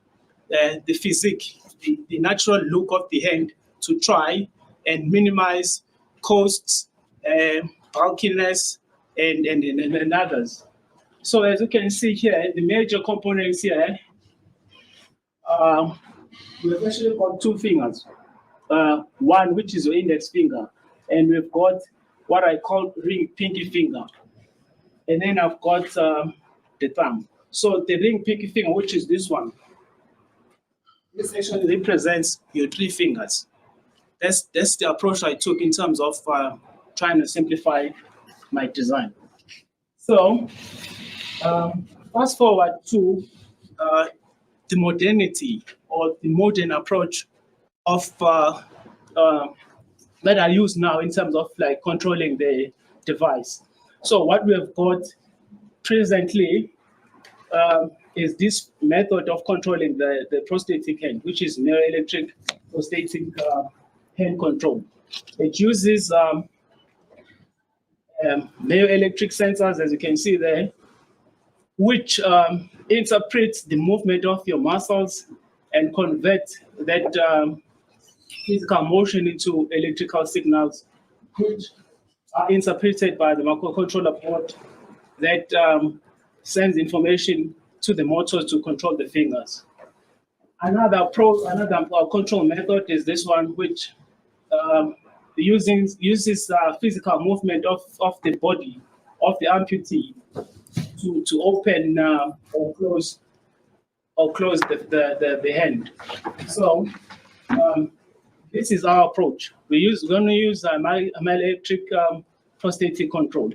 physique, the natural look of the hand, to try and minimize costs, bulkiness, and others. So as you can see here, the major components here, we've actually got two fingers. One, which is your index finger, and we've got what I call ring pinky finger. And then I've got the thumb. So the ring pinky finger, which is this one, this actually represents your three fingers. That's the approach I took in terms of trying to simplify my design. So fast forward to the modernity, or the modern approach of that I use now in terms of like controlling the device. So what we have got presently is this method of controlling the prosthetic hand, which is neuroelectric prosthetic hand control. It uses neuroelectric sensors, as you can see there, which interprets the movement of your muscles and convert that physical motion into electrical signals, which are interpreted by the microcontroller board that sends information to the motors to control the fingers. Another control method is this one, which uses physical movement of the body of the amputee to open or close the hand. So this is our approach. We're going to use electric prosthetic control.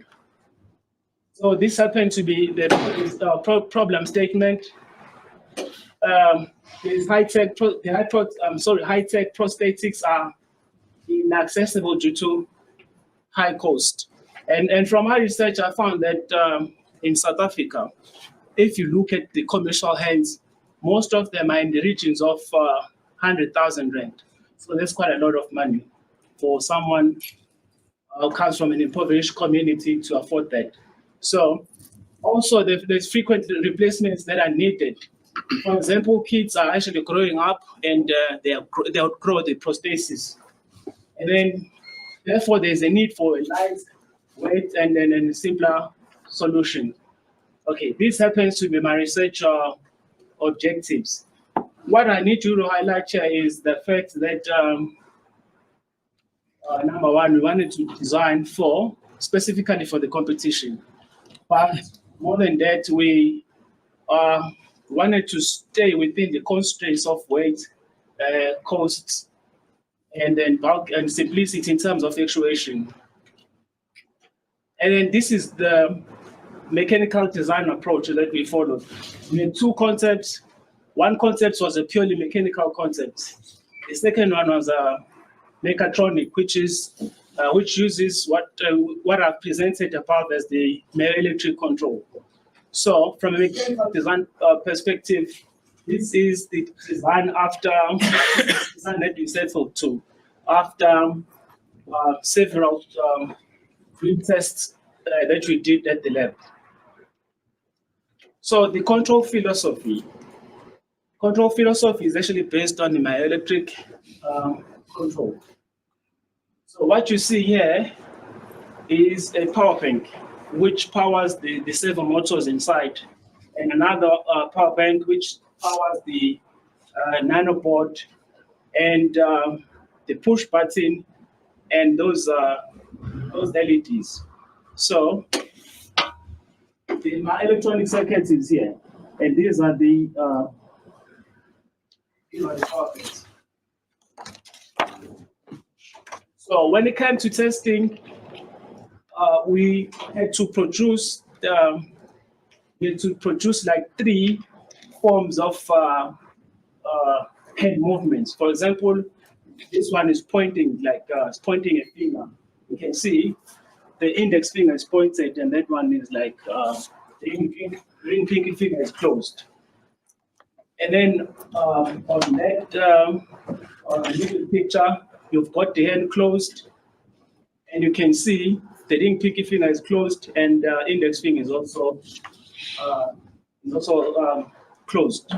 So this happens to be the problem statement. High-tech prosthetics are inaccessible due to high cost. And from my research, I found that in South Africa, if you look at the commercial hands, most of them are in the regions of 100,000 rand. So that's quite a lot of money for someone who comes from an impoverished community to afford that. So also there's frequent replacements that are needed. For example, kids are actually growing up and they outgrow the prosthesis. And then therefore there's a need for a lightweight and a simpler solution. Okay, this happens to be my research objectives. What I need to highlight here is the fact that number one, we wanted to design specifically for the competition. But more than that, we wanted to stay within the constraints of weight, costs, and then bulk and simplicity in terms of actuation. And then this is the mechanical design approach that we followed. We had two concepts. One concept was a purely mechanical concept. The second one was a mechatronic, which uses what I've presented above as the electric control. So from a mechanical design perspective, this is the design design that we settled to after several field tests that we did at the lab. So the control philosophy is actually based on the myoelectric control. So what you see here is a power bank, which powers the servo motors inside, and another power bank which powers the nanoboard and the push button and those LEDs. So my electronic circuit is here, and these are the power banks. So when it came to testing, we had to produce like 3 forms of hand movements. For example, this one is pointing it's pointing a finger. You can see the index finger is pointed, and that one is like the ring pinky finger is closed. And then on that little picture, you've got the hand closed, and you can see the ring pinky finger is closed, and index finger is also closed.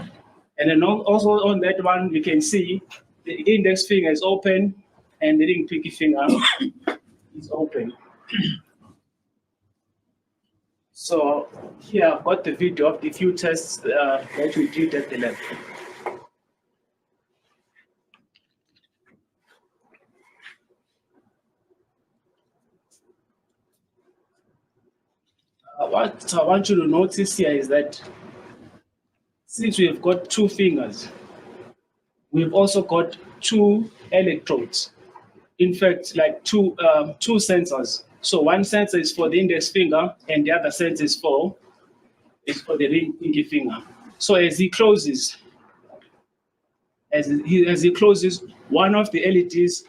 And then also on that one, you can see the index finger is open and the ring pinky finger is open. So here I've got the video of the few tests that we did at the lab. What I want you to notice here is that since we have got 2 fingers, we've also got 2 electrodes. In fact, like two sensors. So one sensor is for the index finger, and the other sensor is for the ring pinky finger. So as he closes, one of the LEDs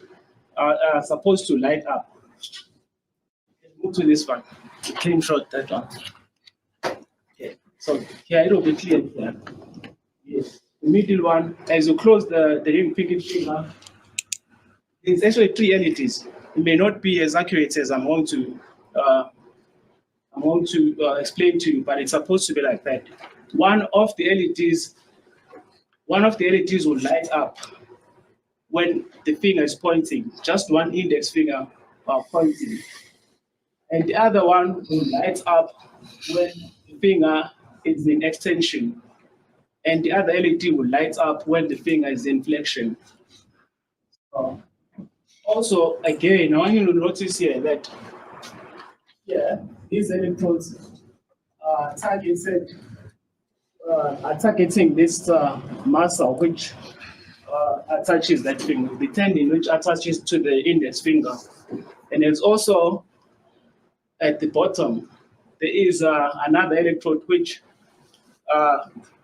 are supposed to light up. Move to this one. Clean shot that one. Okay. So here it will be clear here. Yes. The middle one, as you close the ring pinky finger, it's actually 3 LEDs. It may not be as accurate as I'm going to explain to you, but it's supposed to be like that. One of the LEDs will light up when the finger is pointing, just one index finger pointing. And the other one will light up when the finger is in extension. And the other LED will light up when the finger is in flexion. Also, again, I want you to notice here that these electrodes are targeting this muscle which attaches that finger, the tendon which attaches to the index finger. And it's also at the bottom, there is another electrode which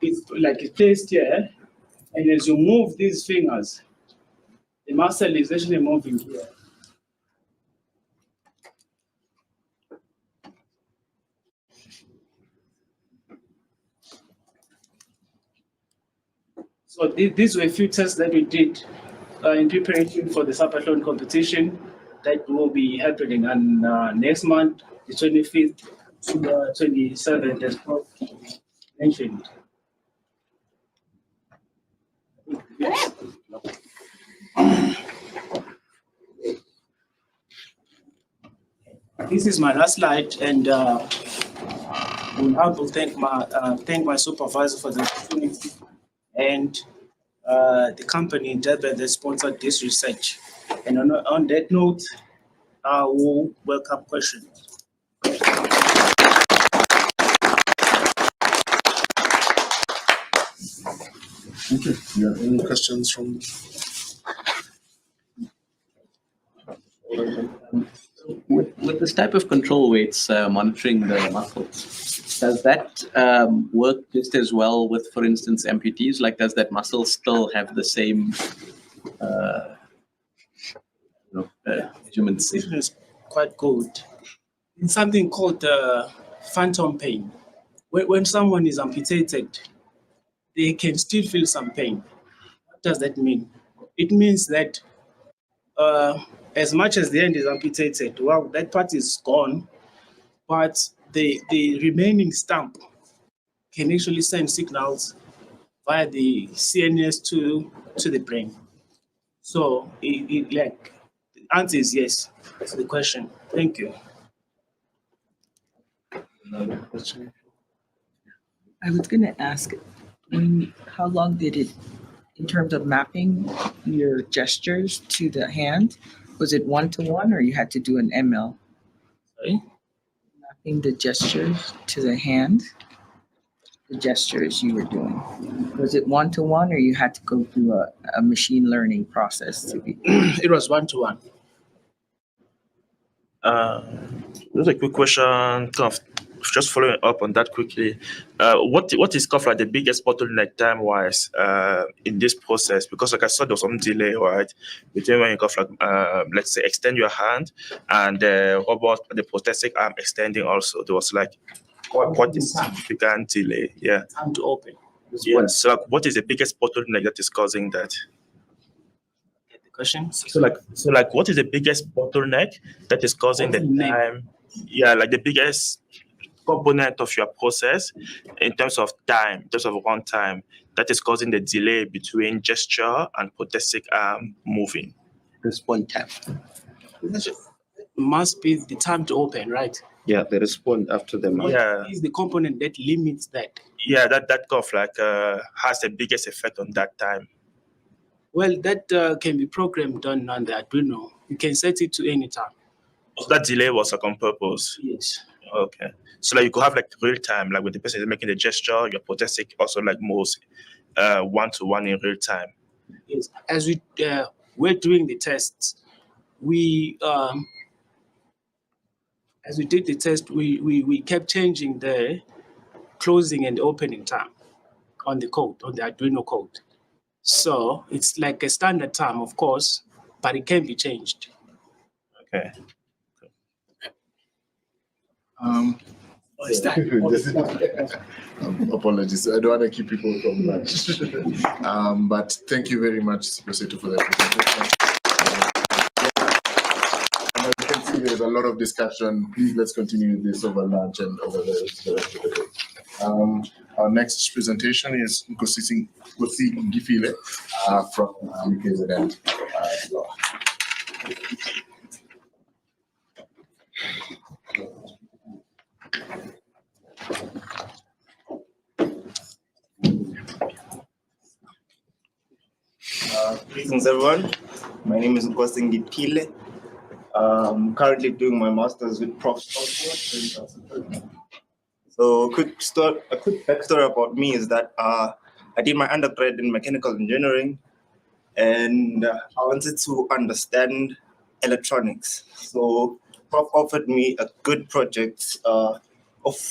is placed here. And as you move these fingers, the muscle is actually moving here. So these were a few tests that we did in preparation for the Sapathlon competition that will be happening on next month, the 25th to the 27th, as Prof mentioned. This is my last slide, and I will thank my supervisor for the opportunity and the company in Durban that sponsored this research. And on that note, I will welcome questions. Okay. Yeah. Any questions from? With this type of control weights monitoring the muscles, does that work just as well with, for instance, amputees? Like, does that muscle still have the same measurements? This is quite good. It's something called phantom pain. When someone is amputated, they can still feel some pain. What does that mean? It means that as much as the hand is amputated, well, that part is gone, but the remaining stump can actually send signals via the CNS to the brain. So the answer is yes to the question. Thank you. Another question? I was going to ask, how long did it, in terms of mapping your gestures to the hand, was it one-to-one or you had to do an ML? Sorry? Mapping the gestures to the hand, the gestures you were doing. Was it one-to-one or you had to go through a machine learning process to be? It was one-to-one. Just a quick question, kind of just following up on that quickly. What is kind of like the biggest bottleneck time-wise in this process? Because like I saw there was some delay, right, between when you kind of like, let's say, extend your hand and the robot, the prosthetic arm extending also. There was like quite a significant delay. Yeah. Time to open. Yeah. So like, what is the biggest bottleneck that is causing that? Get the question? So like, what is the biggest bottleneck that is causing the time? Yeah, like the biggest component of your process in terms of time, in terms of runtime, that is causing the delay between gesture and prosthetic arm moving. Response time. Must be the time to open, right? Yeah, they respond after the match. Yeah. Is the component that limits that? Yeah, that kind of like has the biggest effect on that time. Well, that can be programmed on the Arduino. You can set it to any time. So that delay was like on purpose. Yes. Okay. So like you could have like real time, like when the person is making the gesture, your prosthetic also like moves one-to-one in real time. Yes. As we were doing the tests, as we did the test, we kept changing the closing and opening time on the code, on the Arduino code. So it's like a standard time, of course, but it can be changed. Okay. Apologies, I don't want to keep people from lunch. But thank you very much, Siphosethu, for that presentation. As you can see, there's a lot of discussion. Please, let's continue this over lunch and over the rest of the day. Our next presentation is Nkosingiphile from UKZN. Greetings, everyone. My name is Nkosingiphile. I'm currently doing my master's with Prof. Stopforth. So a quick backstory about me is that I did my undergrad in mechanical engineering, and I wanted to understand electronics. So Prof offered me a good project of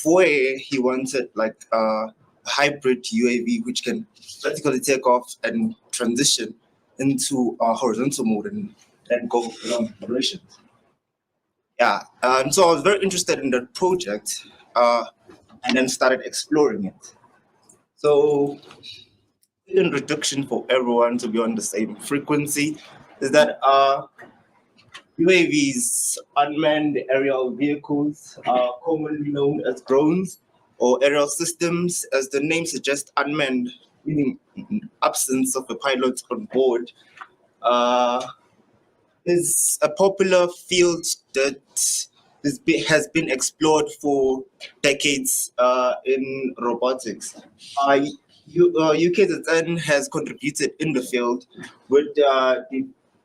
where he wanted like a hybrid UAV which can vertically take off and transition into a horizontal mode and then go along operations. Yeah, so I was very interested in that project and then started exploring it. So in reduction for everyone to be on the same frequency is that UAVs, unmanned aerial vehicles, are commonly known as drones or aerial systems. As the name suggests, unmanned, meaning absence of a pilot on board, is a popular field that has been explored for decades in robotics. UKZN has contributed in the field with the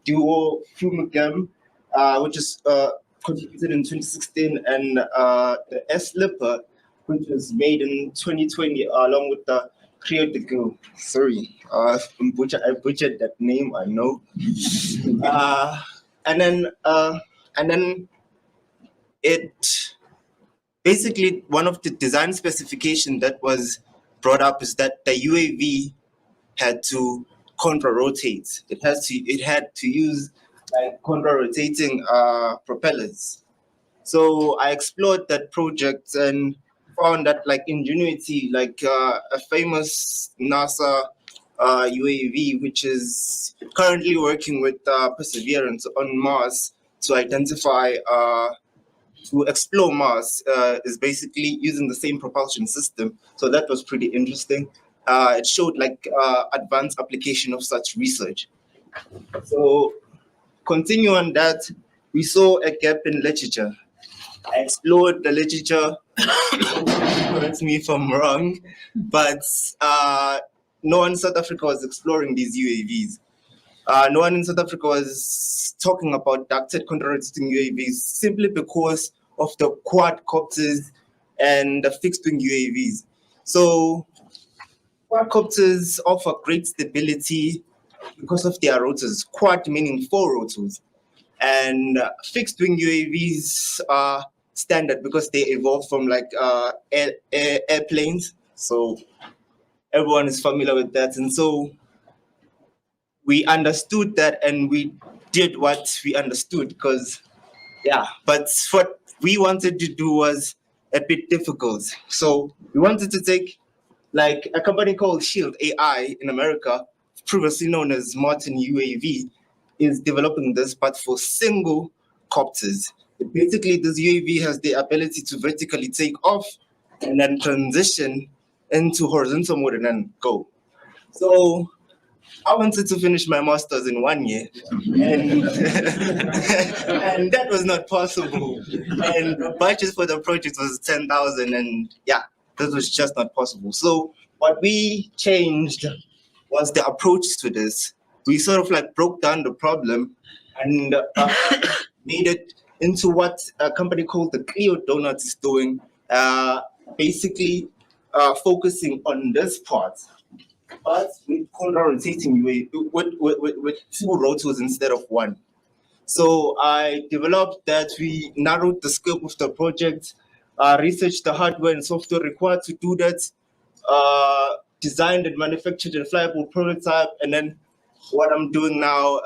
duo Fumigam, which is contributed in 2016, and the S-Lipper, which was made in 2020, along with the Critical. Sorry, I butchered that name, I know. And then it basically, one of the design specifications that was brought up is that the UAV had to contra-rotate. It had to use like contra-rotating propellers. So I explored that project and found that like Ingenuity, like a famous NASA UAV, which is currently working with Perseverance on Mars to identify to explore Mars is basically using the same propulsion system. So that was pretty interesting. It showed like advanced application of such research. So continue on that, we saw a gap in literature. I explored the literature, correct me if I'm wrong, but no one in South Africa was exploring these UAVs. No one in South Africa was talking about ducted counter-rotating UAVs simply because of the quadcopters and the fixed-wing UAVs. So quadcopters offer great stability because of their rotors, quad meaning 4 rotors. And fixed-wing UAVs are standard because they evolved from like airplanes. So everyone is familiar with that. And so we understood that and we did what we understood because, yeah, but what we wanted to do was a bit difficult. So we wanted to take like a company called Shield AI in America, previously known as Martin UAV, is developing this, but for single copters. Basically, this UAV has the ability to vertically take off and then transition into horizontal mode and then go. So I wanted to finish my master's in 1 year, and, and that was not possible. And the budget for the project was 10,000, and yeah, that was just not possible. So what we changed was the approach to this. We sort of like broke down the problem and made it into what a company called the Clio Donuts is doing, basically focusing on this part, but with counter-rotating UAV with 2 rotors instead of 1. So I developed that. We narrowed the scope of the project, researched the hardware and software required to do that, designed and manufactured a flyable prototype, and then what I'm doing now,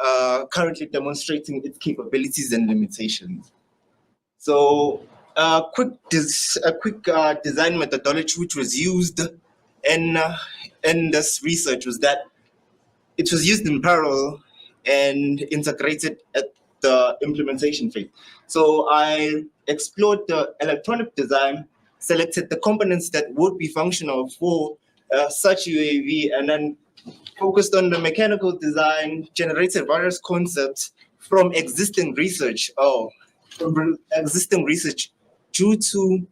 currently demonstrating its capabilities and limitations. So a quick design methodology which was used in this research was that it was used in parallel and integrated at the implementation phase. So I explored the electronic design, selected the components that would be functional for such UAV, and then focused on the mechanical design, generated various concepts from existing research. Due to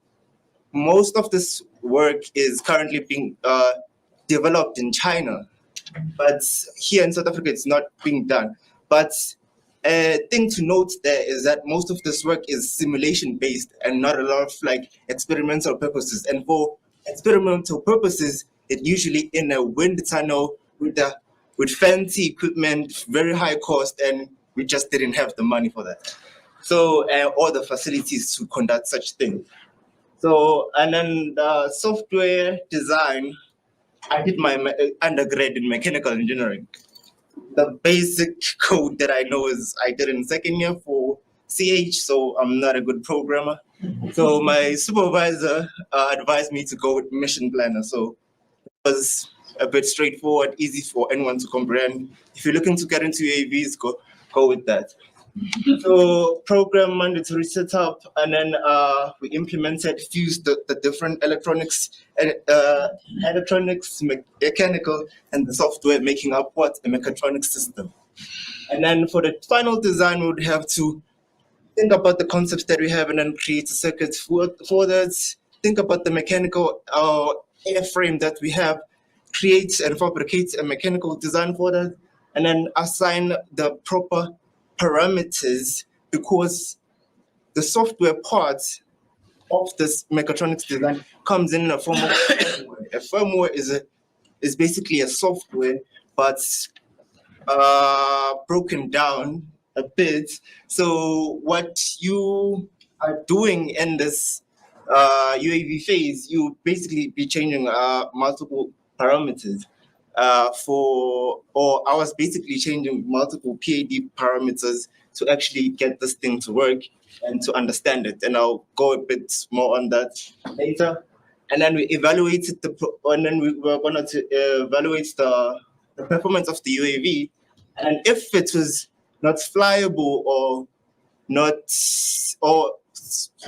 most of this work is currently being developed in China, but here in South Africa it's not being done. But a thing to note there is that most of this work is simulation based and not a lot of like experimental purposes. And for experimental purposes, it usually in a wind tunnel with fancy equipment, very high cost, and we just didn't have the money for that. So all the facilities to conduct such things. So and then the software design, I did my undergrad in mechanical engineering. The basic code that I know is I did in second year for CH, so I'm not a good programmer. So my supervisor advised me to go with mission planner. So it was a bit straightforward, easy for anyone to comprehend. If you're looking to get into UAVs, go with that. So program mandatory setup, and then we implemented, fused the different electronics, mechanical, and the software, making up what a mechatronic system. And then for the final design, we would have to think about the concepts that we have, and then create a circuit for that. Think about the mechanical airframe that we have, create and fabricate a mechanical design for that, and then assign the proper parameters, because the software part of this mechatronics design comes in a form of firmware. A firmware is basically a software, but broken down a bit. So what you are doing in this UAV phase, you basically be changing multiple parameters. I was basically changing multiple PAD parameters to actually get this thing to work and to understand it. And I'll go a bit more on that later. And then we evaluated and then we were going to evaluate the performance of the UAV. And if it was not flyable or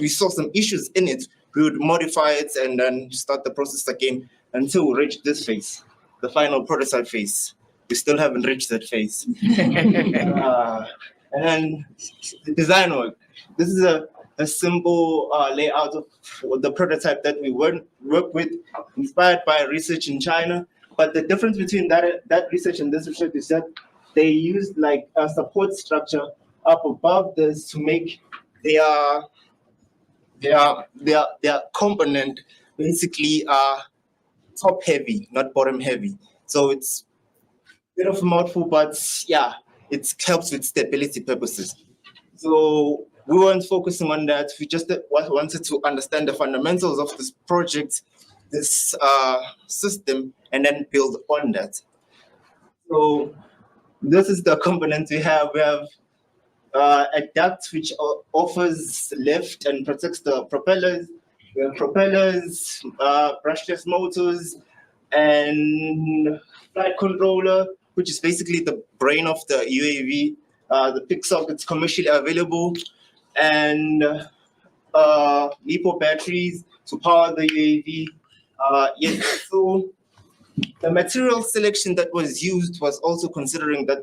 we saw some issues in it, we would modify it and then start the process again until we reach this phase, the final prototype phase. We still haven't reached that phase. And then the design work. This is a simple layout of the prototype that we work with, inspired by research in China. But the difference between that research and this research is that they used like a support structure up above this to make their component basically top heavy, not bottom heavy. So it's a bit of a mouthful, but yeah, it helps with stability purposes. So we weren't focusing on that. We just wanted to understand the fundamentals of this project, this system, and then build on that. So this is the component we have. We have a duct which offers lift and protects the propellers. We have propellers, brushless motors, and flight controller, which is basically the brain of the UAV. The PIC sockets commercially available, and LiPo batteries to power the UAV. Yes, so the material selection that was used was also considering that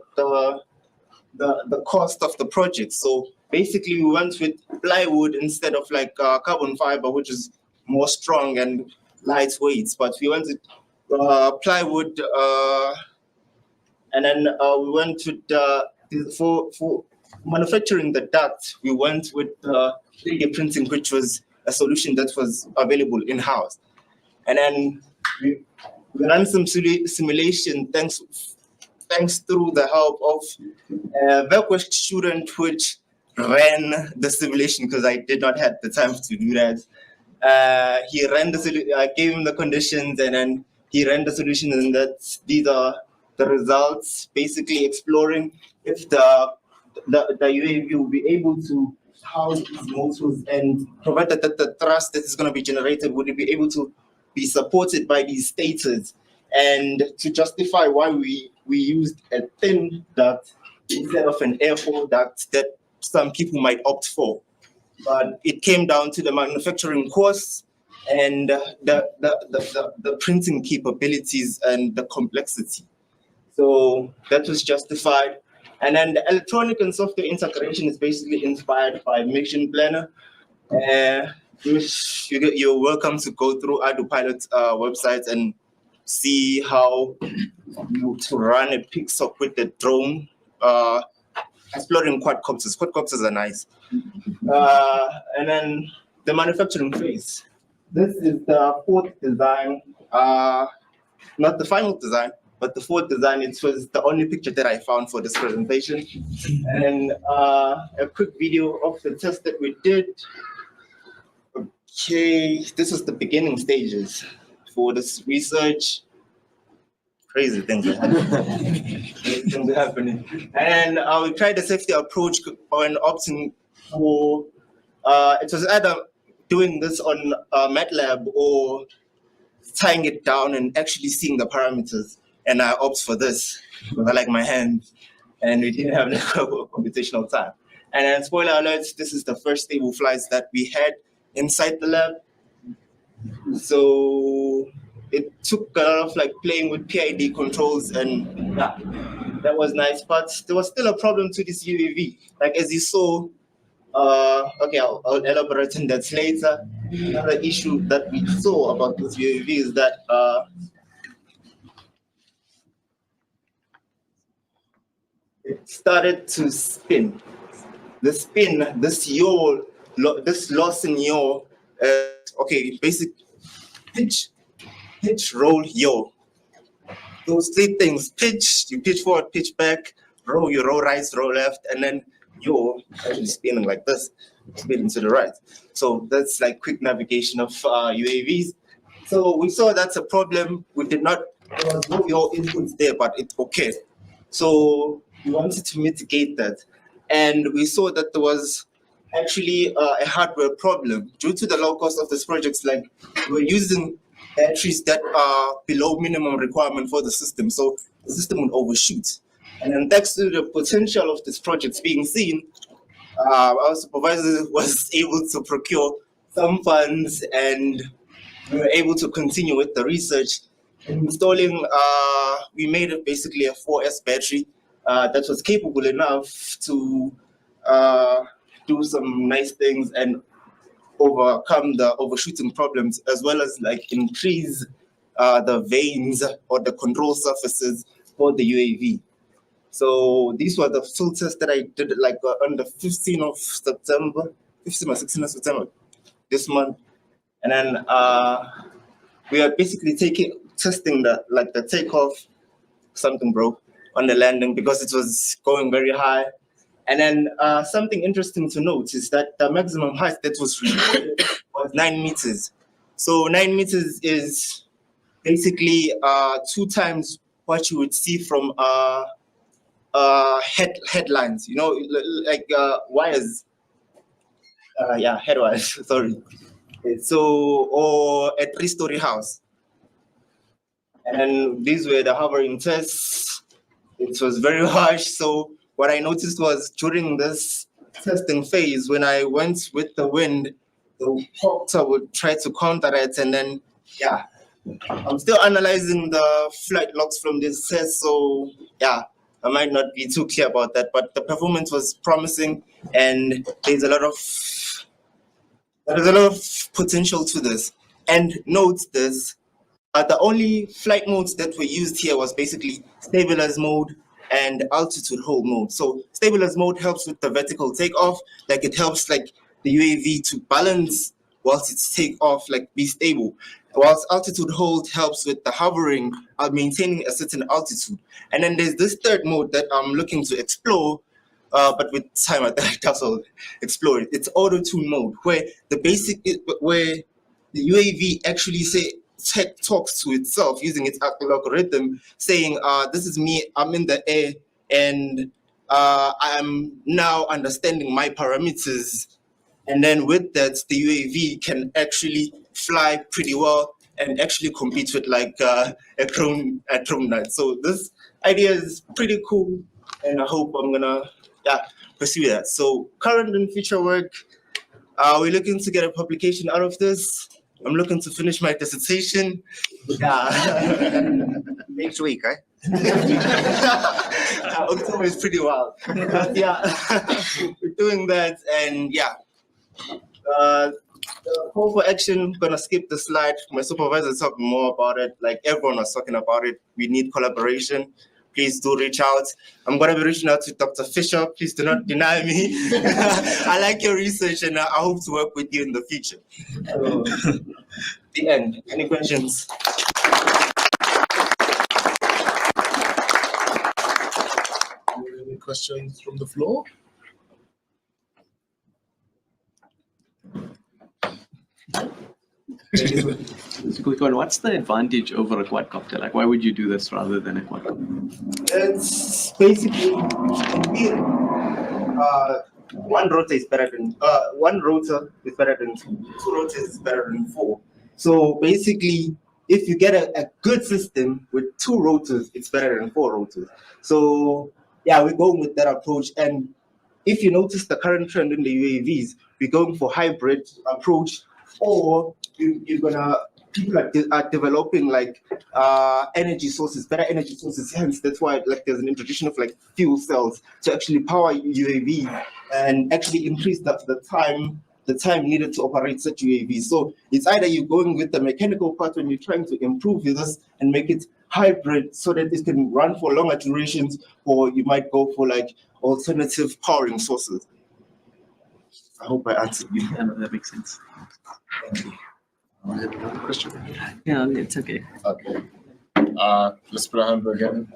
the cost of the project. So basically, we went with plywood instead of like carbon fiber, which is more strong and lightweight. But we went with plywood, and then we went with for manufacturing the duct. We went with 3D printing, which was a solution that was available in house. And then we ran some simulation thanks through the help of a VECWEST student, which ran the simulation because I did not have the time to do that. He ran I gave him the conditions, and then he ran the solution, and these are the results, basically exploring if the UAV will be able to house these motors, and provided that the thrust that is going to be generated, would it be able to be supported by these stators, and to justify why we used a thin duct instead of an airfoil duct that some people might opt for. But it came down to the manufacturing costs and the printing capabilities and the complexity. So that was justified. And then the electronic and software integration is basically inspired by Mission Planner. You're welcome to go through ArduPilot's website and see how to run a PICSOC with the drone, exploring quadcopters. Quadcopters are nice. And then the manufacturing phase. This is the fourth design, not the final design, but the fourth design. It was the only picture that I found for this presentation. And a quick video of the test that we did. Okay, this was the beginning stages for this research. Crazy things are happening. Crazy things are happening. And we tried the safety approach on opting for, it was either doing this on MATLAB or tying it down and actually seeing the parameters. And I opt for this because I like my hands, and we didn't have enough computational time. And then, spoiler alert, this is the first stable flights that we had inside the lab. So it took a lot of like playing with PID controls, and that was nice. But there was still a problem to this UAV. Like as you saw, okay, I'll elaborate on that later. Another issue that we saw about this UAV is that it started to spin. The spin, this loss in yaw, okay, basic pitch, roll, yaw. Those three things: pitch, you pitch forward, pitch back; roll, you roll right, roll left, and then yaw, actually spinning like this, spinning to the right. So that's like quick navigation of UAVs. So we saw that's a problem. We did not, there was no yaw inputs there, but it's okay. So we wanted to mitigate that. And we saw that there was actually a hardware problem due to the low cost of this project. Like we're using batteries that are below minimum requirement for the system, so the system would overshoot. And then thanks to the potential of this project being seen, our supervisor was able to procure some funds, and we were able to continue with the research. Installing, we made it basically a 4S battery that was capable enough to do some nice things and overcome the overshooting problems, as well as like increase the vanes or the control surfaces for the UAV. So these were the filters that I did like on the 15th of September, 15th or 16th of September this month. And then we are basically testing the takeoff. Something broke on the landing because it was going very high. And then something interesting to note is that the maximum height that was recorded was 9 meters. So 9 meters is basically 2 times what you would see from headlines, you know, like wires. Head wires, sorry. So, or a 3-story house. And then these were the hovering tests. It was very harsh. So what I noticed was during this testing phase, when I went with the wind, the helicopter would try to counter it. And then, yeah, I'm still analyzing the flight logs from this test. So, yeah, I might not be too clear about that. But the performance was promising, and there's a lot of potential to this. And note this. The only flight modes that were used here was basically stabilize mode and altitude hold mode. So stabilize mode helps with the vertical takeoff, like it helps like the UAV to balance whilst it's take off, like be stable. Whilst altitude hold helps with the hovering, maintaining a certain altitude. And then there's this third mode that I'm looking to explore, but with time I will explore it. It's auto tune mode, where where the UAV actually talks to itself using its algorithm, saying, this is me, I'm in the air, and I'm now understanding my parameters. And then with that, the UAV can actually fly pretty well and actually compete with like a drone night. So this idea is pretty cool, and I hope I'm gonna pursue that. So current and future work, we're looking to get a publication out of this. I'm looking to finish my dissertation. Next week, eh? October is pretty wild. We're doing that, and the call for action, gonna skip the slide. My supervisor is talking more about it. Like everyone was talking about it. We need collaboration. Please do reach out. I'm gonna be reaching out to Dr. Fisher. Please do not deny me. I like your research, and I hope to work with you in the future. The end. Any questions? Any questions from the floor? Just a quick one. What's the advantage over a quadcopter? Like, why would you do this rather than a quadcopter? It's basically one rotor is better than two. 2 rotors is better than 4. So basically, if you get a good system with 2 rotors, it's better than 4 rotors. So yeah, we're going with that approach. And if you notice the current trend in the UAVs, we're going for hybrid approach, or people are developing like energy sources, better energy sources. Hence, that's why like there's an introduction of like fuel cells to actually power UAVs and actually increase the time needed to operate such UAVs. So it's either you're going with the mechanical part when you're trying to improve this and make it hybrid so that it can run for longer durations, or you might go for like alternative powering sources. I hope I answered you. Yeah, no, that makes sense. I have another question. Yeah, it's okay. Okay. Let's put our hand again.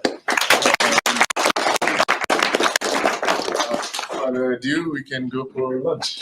Without ado, we can go for lunch.